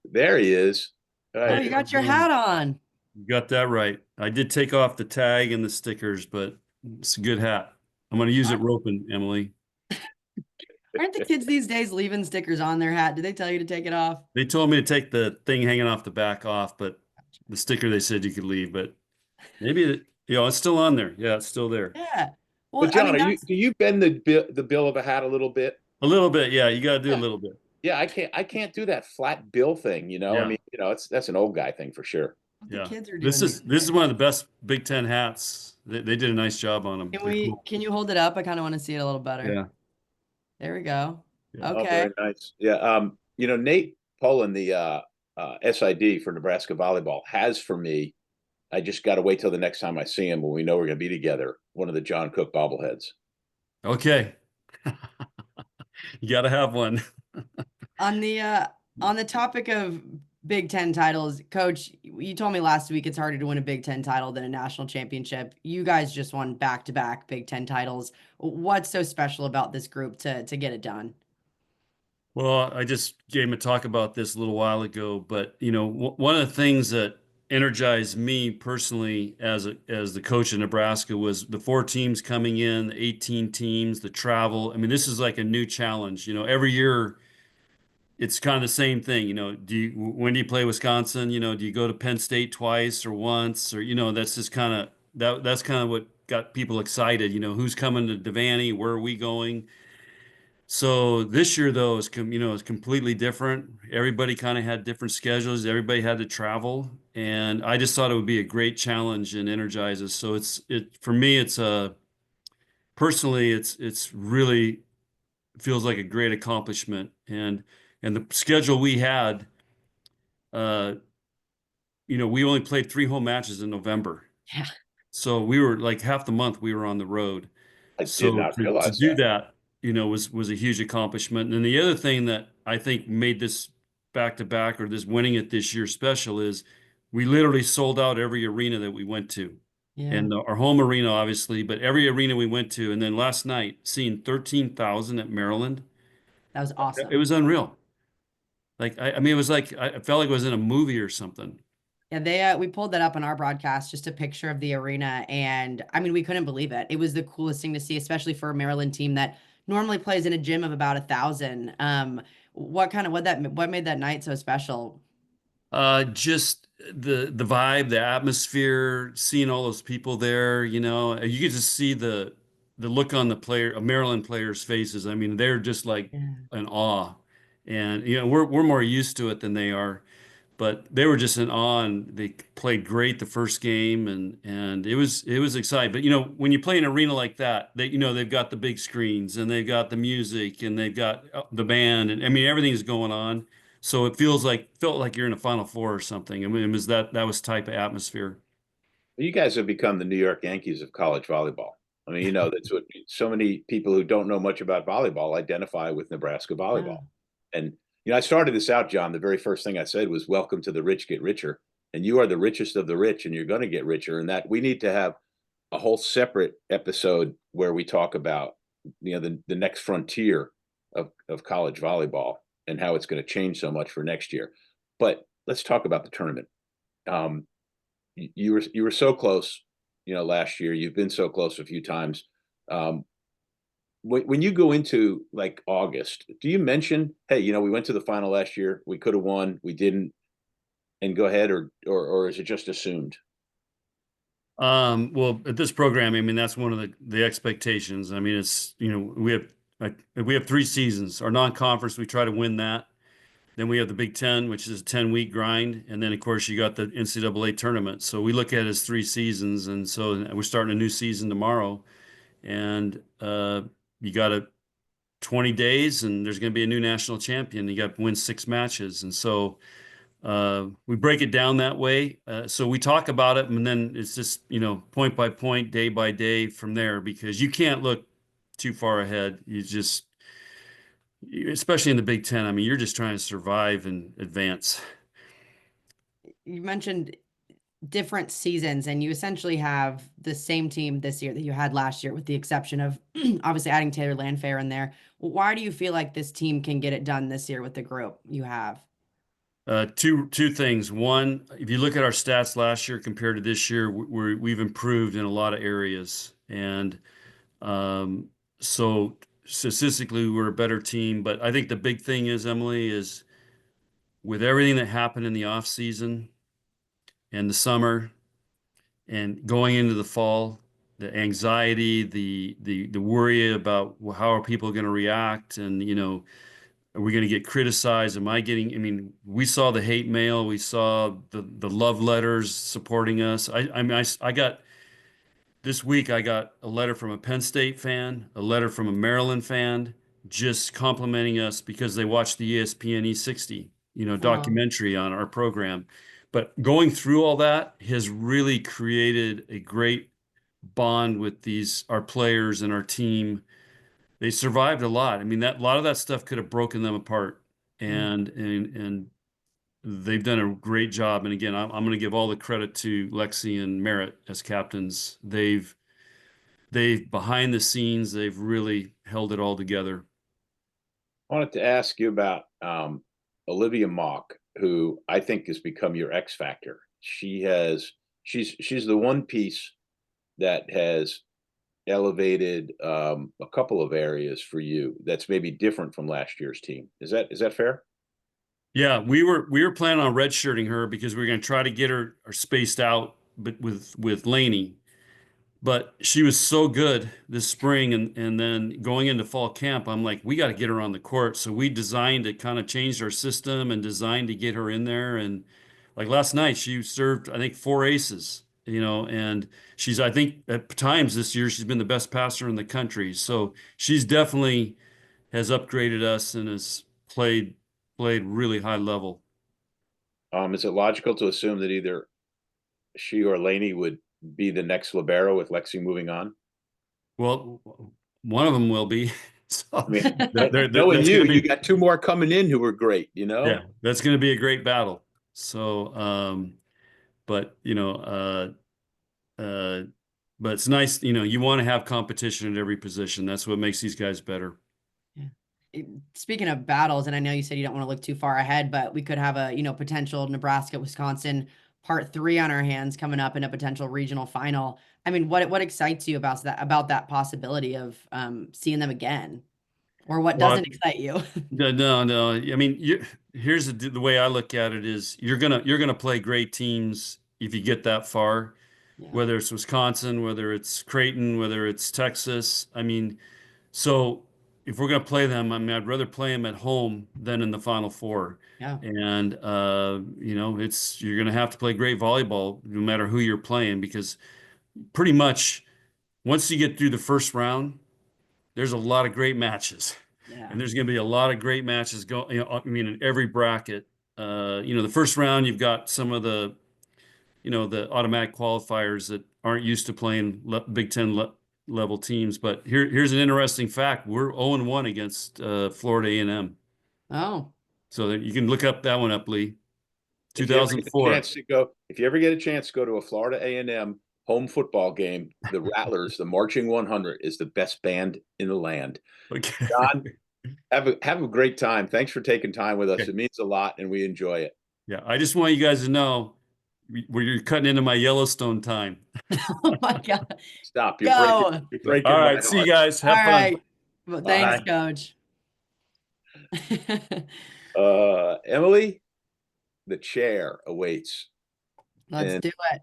There he is. All Oh, right. you got your hat on. You got that right. I did take off the tag and the stickers, but it's a good hat. I'm going to use it roping, Emily. Aren't the kids these days leaving stickers on their hat? Did they tell you to take it off? They told me to take the thing hanging off the back off, but the sticker they said you could leave, but maybe it's still on there. Yeah, it's still there. Yeah. Well, Well, I John, mean, do you bend the bill of a hat a little bit? A little bit, yeah. You got to do a Yeah. little bit. Yeah, I can't do that flat bill thing, you know. I Yeah. mean, that's an old guy thing for sure. the Yeah. kids are doing This these is days. one of the best Big Ten hats. They did a nice job on them. Can you hold it up? I kind of want to see it a little better. Yeah. There we go. Yeah. Oh, Okay. very nice. Yeah. Nate Poland, the SID for Nebraska volleyball, has for me. I just got to wait till the next time I see him when we know we're going to be together. One of the John Cook bobbleheads. Okay. You got to have one. On the topic of Big Ten titles, Coach, you told me last week it's harder to win a Big Ten title than a national championship. You guys just won back-to-back Big Ten titles. What's so special about this group to get it done? Well, I just gave him a talk about this a little while ago, but one of the things that energized me personally as the coach of Nebraska was the 4 teams coming in, 18 teams, the travel. I mean, this is like a new challenge. Every year it's kind of the same thing. When do you play Wisconsin? Do you go to Penn State twice or once? Or that's just kind of that's kind of what got people excited. Who's coming to Devaney? Where are we going? So this year, though, is completely different. Everybody kind of had different schedules. Everybody had to travel, and I just thought it would be a great challenge and energize us. So for me, it's personally, it's really feels like a great accomplishment. And the schedule we had, we only played 3 home matches in November. Yeah. So we were like half the month we were on the road. I did not to realize do that. was a huge accomplishment. And the other thing that I think made this back to back or this winning it this year special is we literally sold out every arena that we went to. Yeah. And our home arena, obviously, but every arena we went to. And then last night, seeing 13,000 at Maryland, That was awesome. it was unreal. Like, I mean, it was like, I felt like it was in a movie or something. Yeah, we pulled that up on our broadcast, just a picture of the arena, and I mean, we couldn't believe it. It was the coolest thing to see, especially for a Maryland team that normally plays in a gym of about 1,000. What made that night so special? Just the vibe, the atmosphere, seeing all those people there, you get to see the look on the Maryland players' faces. I mean, they're just like in awe, and we're more used to it than they are. But they were just in awe, and they played great the first game, and it was exciting. But when you play an arena like that, they've got the big screens and they've got the music and they've got the band, and I mean everything's going on. So it felt like you're in a Final Four or something. I mean, it was that was type of atmosphere. You guys have become the New York Yankees of college volleyball. I mean, that's what so many people who don't know much about volleyball identify with Nebraska volleyball. Yeah. And I started this out, John. The very first thing I said was, "Welcome to the rich get richer," and you are the richest of the rich, and you're going to get richer. And that we need to have a whole separate episode where we talk about the next frontier of college volleyball and how it's going to change so much for next year. But let's talk about the tournament. You were so close, last year. You've been so close a few times. When you go into like August, do you mention, hey, we went to the final last year, we could have won, we didn't, and go ahead, or is it just assumed? Well, at this program, I mean, that's one of the expectations. I mean, it's we have 3 seasons. Our non-conference, we try to win that. Then we have the Big Ten, which is a 10-week grind, and then of course you got the NCAA tournament. So we look at it as 3 seasons, and so we're starting a new season tomorrow, and you got 20 days, and there's going to be a new national champion. You got to win 6 matches, and so we break it down that way. So we talk about it, and then it's just point by point, day by day from there, because you can't look too far ahead. Especially in the Big Ten, I mean, you're just trying to survive and advance. You mentioned different seasons, and you essentially have the same team this year that you had last year, with the exception of obviously adding Taylor Landfair in there. Why do you feel like this team can get it done this year with the group you have? Two things. One, if you look at our stats last year compared to this year, we've improved in a lot of areas, and so statistically we're a better team. But I think the big thing is, Emily, is with everything that happened in the off season and the summer and going into the fall, the anxiety, the worry about how are people going to react, and are we going to get criticized? Am I getting, I mean, we saw the hate mail, we saw the love letters supporting us. I mean, I got this week, I got a letter from a Penn State fan, a letter from a Maryland fan, just complimenting us because they watched the ESPN E60, documentary on our program. But going through all that has really created a great bond with our players and our team. They survived a lot. I mean, a lot of that stuff could have broken them apart, and they've done a great job. And again, I'm going to give all the credit to Lexi and Merritt as captains. They've behind the scenes, they've really held it all together. I wanted to ask you about Olivia Mock, who I think has become your X factor. She's the one piece that has elevated a couple of areas for you that's maybe different from last year's team. Is that fair? Yeah, we were planning on redshirting her because we were going to try to get her spaced out, but with Laney. But she was so good this spring, and then going into fall camp, I'm like, we got to get her on the court. So we designed it, kind of changed our system and designed to get her in there. And like last night, she served, I think, 4 aces, and she's, I think at times this year, she's been the best passer in the country. So she's definitely has upgraded us and has played really high level. Is it logical to assume that either she or Laney would be the next libero with Lexi moving on? Well, one of them will be. So I mean, knowing you got 2 more coming in who are great, Yeah, that's going to be a great battle. So, but but it's nice, you want to have competition at every position. That's what makes these guys better. Speaking of battles, and I know you said you don't want to look too far ahead, but we could have a, potential Nebraska, Wisconsin part 3 on our hands coming up in a potential regional final. I mean, what excites you about that possibility of seeing them again, or what doesn't excite you? No. I mean, here's the way I look at it is you're gonna play great teams if you get that far, whether it's Wisconsin, whether it's Creighton, whether it's Texas. I mean, so if we're going to play them, I mean, I'd rather play them at home than in the Final Four. Yeah. And, you're going to have to play great volleyball no matter who you're playing, because pretty much once you get through the first round, there's a lot of great matches. Yeah. And there's going to be a lot of great matches going, in every bracket. The first round, you've got some of the automatic qualifiers that aren't used to playing Big Ten level teams. But here's an interesting fact: we're 0-1 against Florida A&M. Oh, so that you can look that one up, Lee. 2004. If you ever get a chance to go to a Florida A&M home football game, the Rattlers, the Marching 100, is the best band in the land. Okay. John, have a great time. Thanks for taking time with us. Okay. It means a lot, and we enjoy it. Yeah, I just want you guys to know where you're cutting into my Yellowstone time. Oh my God. Stop. You're breaking All right. See you guys. Have fun. Right. Well, thanks, Coach. Emily, the chair awaits. Let's do it.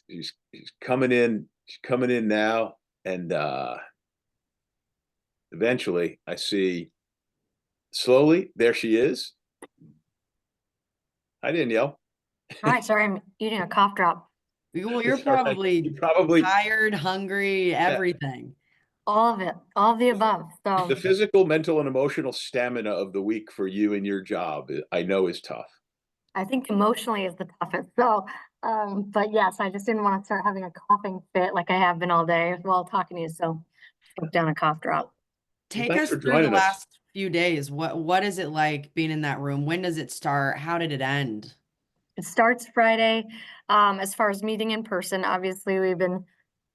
She's coming in. She's coming in now. And eventually I see slowly, there she is. Hi, Danielle. Hi, sorry, I'm eating a cough drop. Well, you're probably tired, hungry, everything. All of it, all of the above. So the physical, mental, and emotional stamina of the week for you and your job, I know, is tough. I think emotionally is the toughest. So, but yes, I just didn't want to start having a coughing fit like I have been all day while talking to you. So, took down a cough drop. Take us through the last few days. What is it like being in that room? When does it start? How did it end? It starts Friday. As far as meeting in person, obviously we've been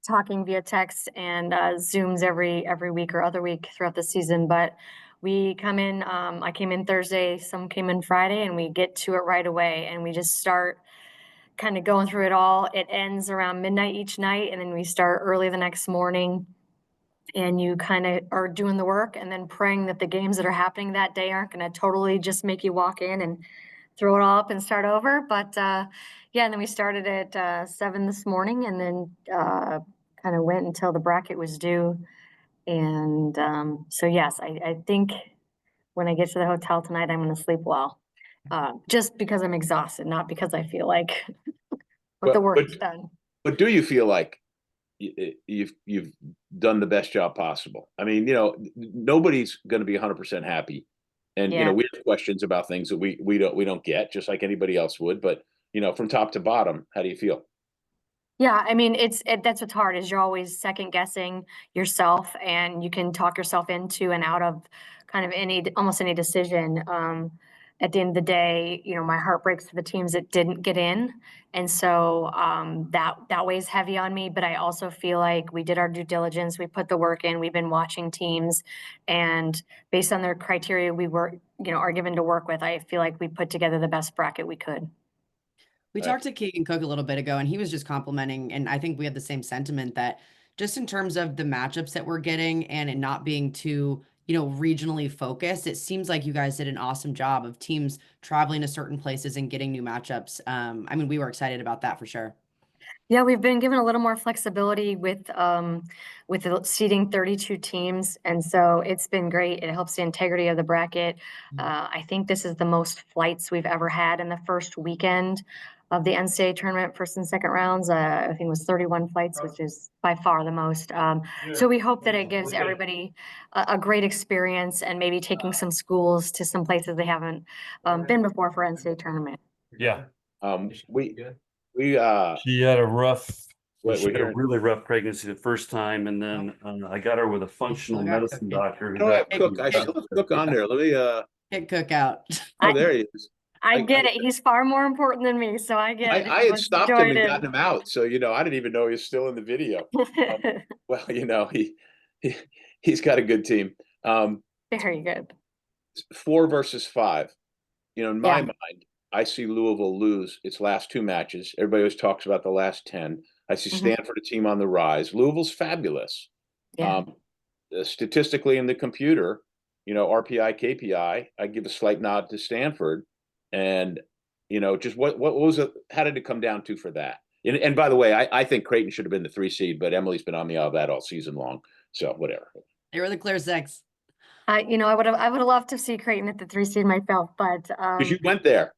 talking via text and Zooms every week or other week throughout the season. But we come in, I came in Thursday, some came in Friday, and we get to it right away. And we just start kind of going through it all. It ends around midnight each night, and then we start early the next morning. And you kind of are doing the work and then praying that the games that are happening that day aren't going to totally just make you walk in and throw it all up and start over. But yeah, and then we started at 7 this morning, and then kind of went until the bracket was due. And so yes, I think when I get to the hotel tonight, I'm going to sleep well, just because I'm exhausted, not because I feel like what the work is done. But do you feel like you've done the best job possible? I mean, nobody's going to be 100% happy, and Yeah. we have questions about things that we don't get, just like anybody else would. But from top to bottom, how do you feel? Yeah, I mean, that's what's hard, is you're always second guessing yourself, and you can talk yourself into and out of kind of almost any decision. At the end of the day, my heart breaks for the teams that didn't get in. And so that weighs heavy on me, but I also feel like we did our due diligence. We put the work in. We've been watching teams, and based on their criteria we were, are given to work with, I feel like we put together the best bracket we could. We Right. talked to Keegan Cook a little bit ago, and he was just complimenting, and I think we had the same sentiment, that just in terms of the matchups that we're getting and it not being too, regionally focused, it seems like you guys did an awesome job of teams traveling to certain places and getting new matchups. I mean, we were excited about that for sure. Yeah, we've been given a little more flexibility with the seeding 32 teams, and so it's been great. It helps the integrity of the bracket. I think this is the most flights we've ever had in the first weekend of the NCAA tournament, first and second rounds. I think it was 31 flights, which is by far the most. So we hope that it gives everybody a great experience, and maybe taking some schools to some places they haven't been before for NCAA tournament. Yeah. We She had a rough, What she we're had a hearing- really rough pregnancy the first time, and then I got her with a functional medicine doctor. I have Cook. I still have Cook on there. Let me Get Cook out. oh, there he is. I get it. He's far more important than me, so I get it. I had Let's stopped him join and in. gotten him out, so I didn't even know he was still in the video. Well, he's got a good team. Very good. 4 versus 5. In my Yeah. mind, I see Louisville lose its last 2 matches. Everybody always talks about the last 10. I see Mhm. Stanford, a team on the rise. Louisville's fabulous. Yeah. Statistically in the computer, RPI, KPI, I give a slight nod to Stanford. And, just what was it? How did it come down to for that? And by the way, I think Creighton should have been the 3 seed, but Emily's been on me of that all season long. So whatever. They were the clear 6. I would have loved to see Creighton at the 3 seed myself, but Because you went there.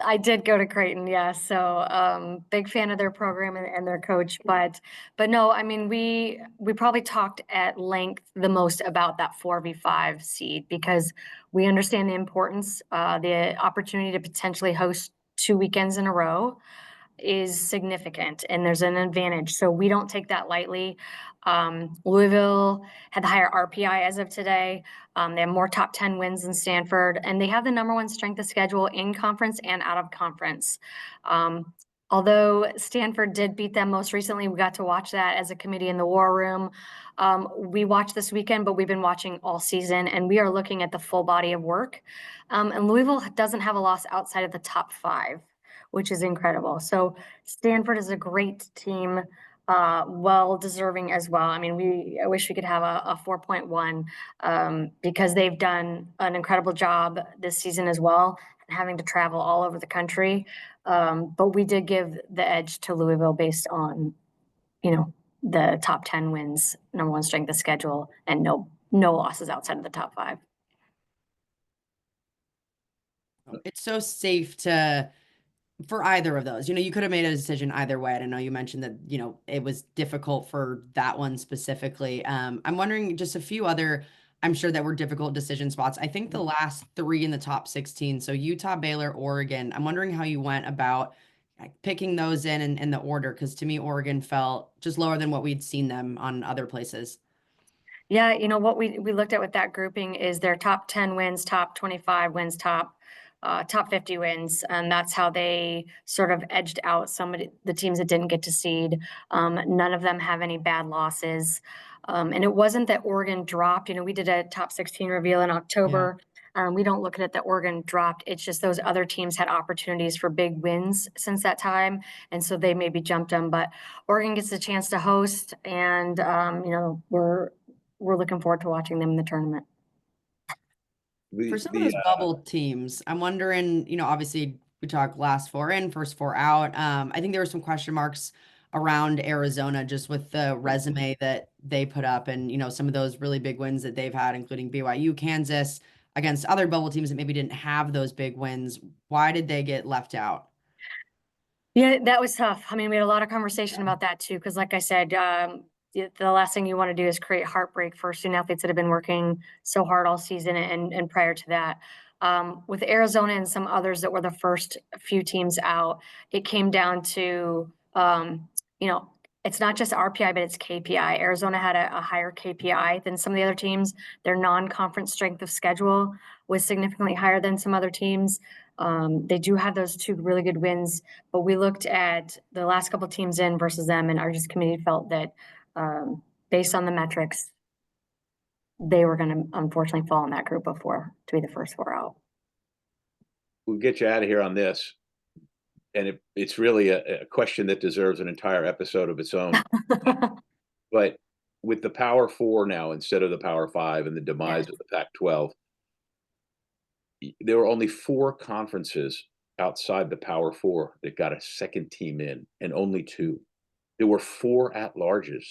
I did go to Creighton, yeah. So big fan of their program and their coach, but no, I mean, we probably talked at length the most about that 4v5 seed, because we understand the importance, the opportunity to potentially host 2 weekends in a row is significant, and there's an advantage. So we don't take that lightly. Louisville had the higher RPI as of today. They have more top 10 wins than Stanford, and they have the #1 strength of schedule in conference and out of conference. Although Stanford did beat them most recently, we got to watch that as a committee in the war room. We watched this weekend, but we've been watching all season, and we are looking at the full body of work. And Louisville doesn't have a loss outside of the top 5, which is incredible. So Stanford is a great team, well deserving as well. I mean, I wish we could have a 4.1 because they've done an incredible job this season as well, having to travel all over the country. But we did give the edge to Louisville based on, the top 10 wins, #1 strength of schedule, and no losses outside of the top 5. It's so safe for either of those. You could have made a decision either way. I know you mentioned that, it was difficult for that one specifically. I'm wondering just a few other, I'm sure that were difficult decision spots. I think the last 3 in the top 16. So Utah, Baylor, Oregon. I'm wondering how you went about picking those in the order, because to me, Oregon felt just lower than what we'd seen them on other places. Yeah, what we looked at with that grouping is their top 10 wins, top 25 wins, top top 50 wins, and that's how they sort of edged out some of the teams that didn't get to seed. None of them have any bad losses. And it wasn't that Oregon dropped. You know, we did a top 16 reveal in October. We don't look at it that Oregon dropped. It's just those other teams had opportunities for big wins since that time, and so they maybe jumped them. But Oregon gets a chance to host, and you know, we're looking forward to watching them in the tournament. For some of those bubble teams, I'm wondering, you know, obviously we talk last four in, first four out. I think there were some question marks around Arizona just with the resume that they put up and, you know, some of those really big wins that they've had, including BYU, Kansas, against other bubble teams that maybe didn't have those big wins. Why did they get left out? Yeah, that was tough. I mean, we had a lot of conversation about that too, because like I said, the last thing you want to do is create heartbreak for student athletes that have been working so hard all season and prior to that. With Arizona and some others that were the first few teams out, it came down to, you know, it's not just RPI, but it's KPI. Arizona had a higher KPI than some of the other teams. Their non-conference strength of schedule was significantly higher than some other teams. They do have those two really good wins, but we looked at the last couple of teams in versus them, and our just committee felt that based on the metrics, they were going to unfortunately fall in that group of four to be the first four out. We'll get you out of here on this. And it's really a question that deserves an entire episode of its own. But with the Power Four now instead of the Power Five and the demise of the Pac-12, there were only 4 conferences outside the Power Four that got a second team in, and only 2. There were 4 at-larges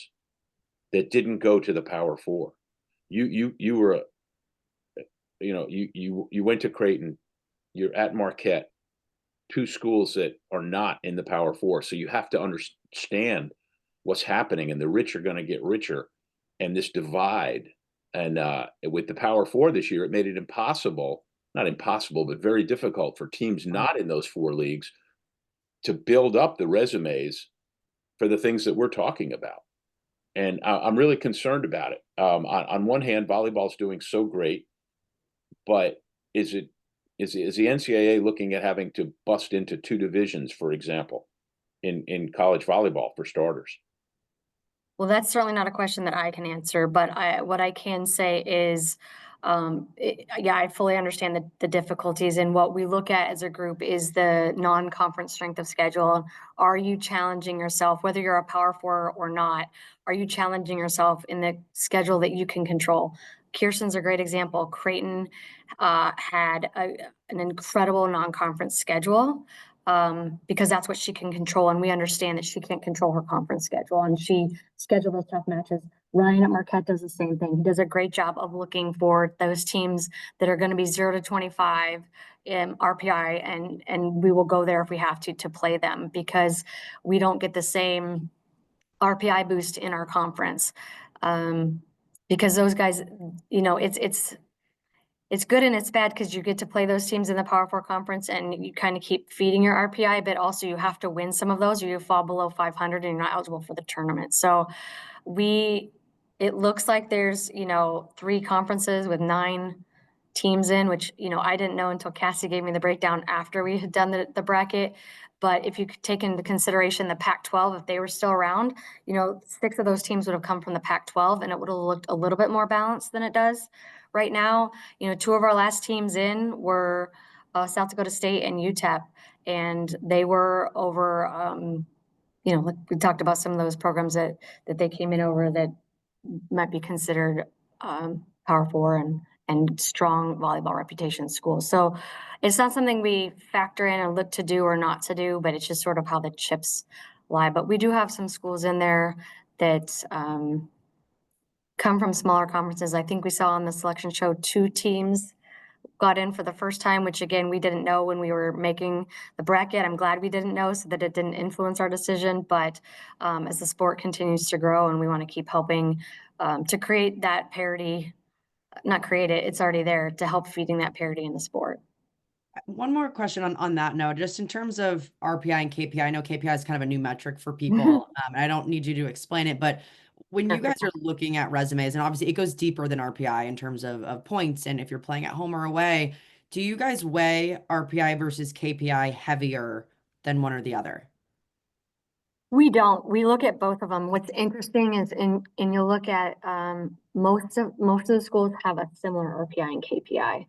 that didn't go to the Power Four. You were, you know, you went to Creighton, you're at Marquette, 2 schools that are not in the Power Four. So you have to understand what's happening, and the rich are going to get richer, and this divide. And with the Power Four this year, it made it impossible, not impossible, but very difficult for teams not in those 4 leagues to build up the resumes for the things that we're talking about. And I'm really concerned about it. On one hand, volleyball's doing so great, but is the NCAA looking at having to bust into 2 divisions, for example, in college volleyball for starters? Well, that's certainly not a question that I can answer, but what I can say is, yeah, I fully understand the difficulties, and what we look at as a group is the non-conference strength of schedule. Are you challenging yourself, whether you're a Power Four or not? Are you challenging yourself in the schedule that you can control? Kirsten's a great example. Creighton had an incredible non-conference schedule because that's what she can control, and we understand that she can't control her conference schedule, and she scheduled those tough matches. Ryan at Marquette does the same thing. He does a great job of looking for those teams that are going to be 0 to 25 in RPI, and we will go there if we have to play them, because we don't get the same RPI boost in our conference. Because those guys, you know, it's good and it's bad because you get to play those teams in the Power Four conference and you kind of keep feeding your RPI, but also you have to win some of those or you fall below 500 and you're not eligible for the tournament. So it looks like there's, you know, 3 conferences with 9 teams in, which, you know, I didn't know until Cassie gave me the breakdown after we had done the bracket. But if you could take into consideration the Pac-12, if they were still around, you know, 6 of those teams would have come from the Pac-12 and it would have looked a little bit more balanced than it does right now. You know, 2 of our last teams in were South Dakota State and UTEP, and they were over, you know, we talked about some of those programs that they came in over that might be considered Power Four and strong volleyball reputation schools. So it's not something we factor in and look to do or not to do, but it's just sort of how the chips lie. But we do have some schools in there that come from smaller conferences. I think we saw on the selection show 2 teams got in for the first time, which again, we didn't know when we were making the bracket. I'm glad we didn't know so that it didn't influence our decision. But as the sport continues to grow and we want to keep helping to create that parity, not create it, it's already there to help feeding that parity in the sport. One more question on that note, just in terms of RPI and KPI. I know KPI is kind of a new metric for people. And I don't need you to explain it, but when you guys are looking at resumes, and obviously it goes deeper than RPI in terms of points, and if you're playing at home or away, Do you guys weigh RPI versus KPI heavier than one or the other? We don't. We look at both of them. What's interesting is and you look at most of the schools have a similar RPI and KPI.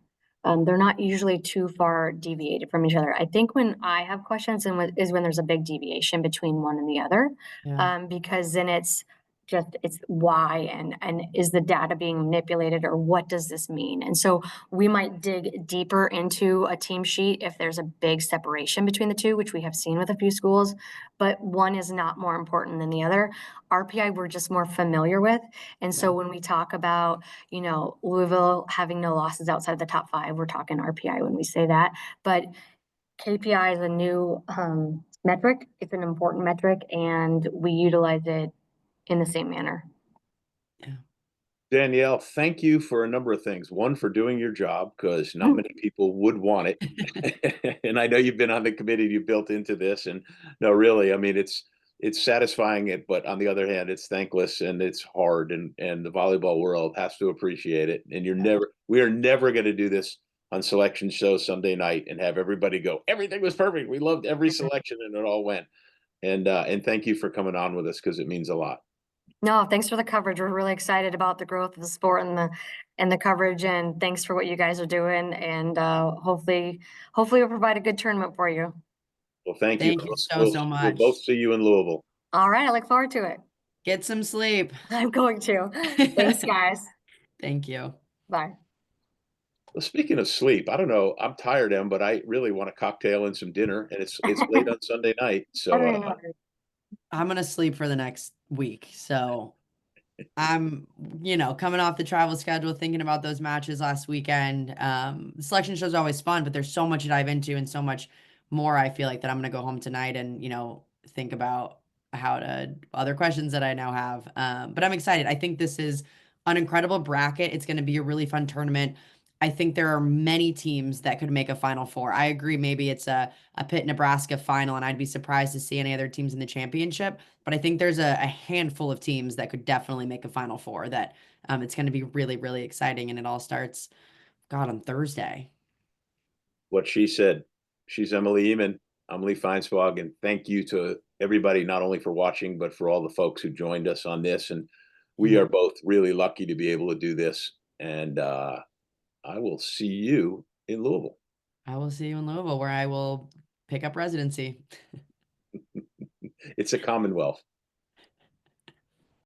They're not usually too far deviated from each other. I think when I have questions is when there's a big deviation between one and the other, Yeah. because then it's why and is the data being manipulated, or what does this mean? And so we might dig deeper into a team sheet if there's a big separation between the two, which we have seen with a few schools, but one is not more important than the other. RPI we're just more familiar with. And so when we talk about, Louisville having no losses outside the top 5, we're talking RPI when we say that. But KPI is a new metric. It's an important metric, and we utilize it in the same manner. Danielle, thank you for a number of things. One, for doing your job, because not many people would want it. And I know you've been on the committee, you built into this. And no, really, I mean, it's satisfying it, but on the other hand, it's thankless and it's hard. And the volleyball world has to appreciate it. And we are never going to do this on selection show Sunday night and have everybody go, everything was perfect. We loved every selection and it all went. And thank you for coming on with us, because it means a lot. No, thanks for the coverage. We're really excited about the growth of the sport and the coverage, and thanks for what you guys are doing. And hopefully we'll provide a good tournament for you. Well, thank you. Thank you so much. We'll both see you in Louisville. All right, I look forward to it. Get some sleep. I'm going to. Thanks, guys. Thank you. Bye. Well, speaking of sleep, I don't know. I'm tired, Em, but I really want a cocktail and some dinner, and it's late on Sunday night. So I'm going to sleep for the next week. So I'm, coming off the travel schedule, thinking about those matches last weekend. The selection show is always fun, but there's so much to dive into and so much more. I feel like that I'm going to go home tonight and, think about other questions that I now have. But I'm excited. I think this is an incredible bracket. It's going to be a really fun tournament. I think there are many teams that could make a Final Four. I agree. Maybe it's a Pitt Nebraska final, and I'd be surprised to see any other teams in the championship. But I think there's a handful of teams that could definitely make a Final Four. That it's going to be really, really exciting, and it all starts, on Thursday. What she said. She's Emily Ehman. I'm Lee Feinswag, and thank you to everybody, not only for watching, but for all the folks who joined us on this. And we are both really lucky to be able to do this. And I will see you in Louisville. I will see you in Louisville, where I will pick up residency. It's a Commonwealth.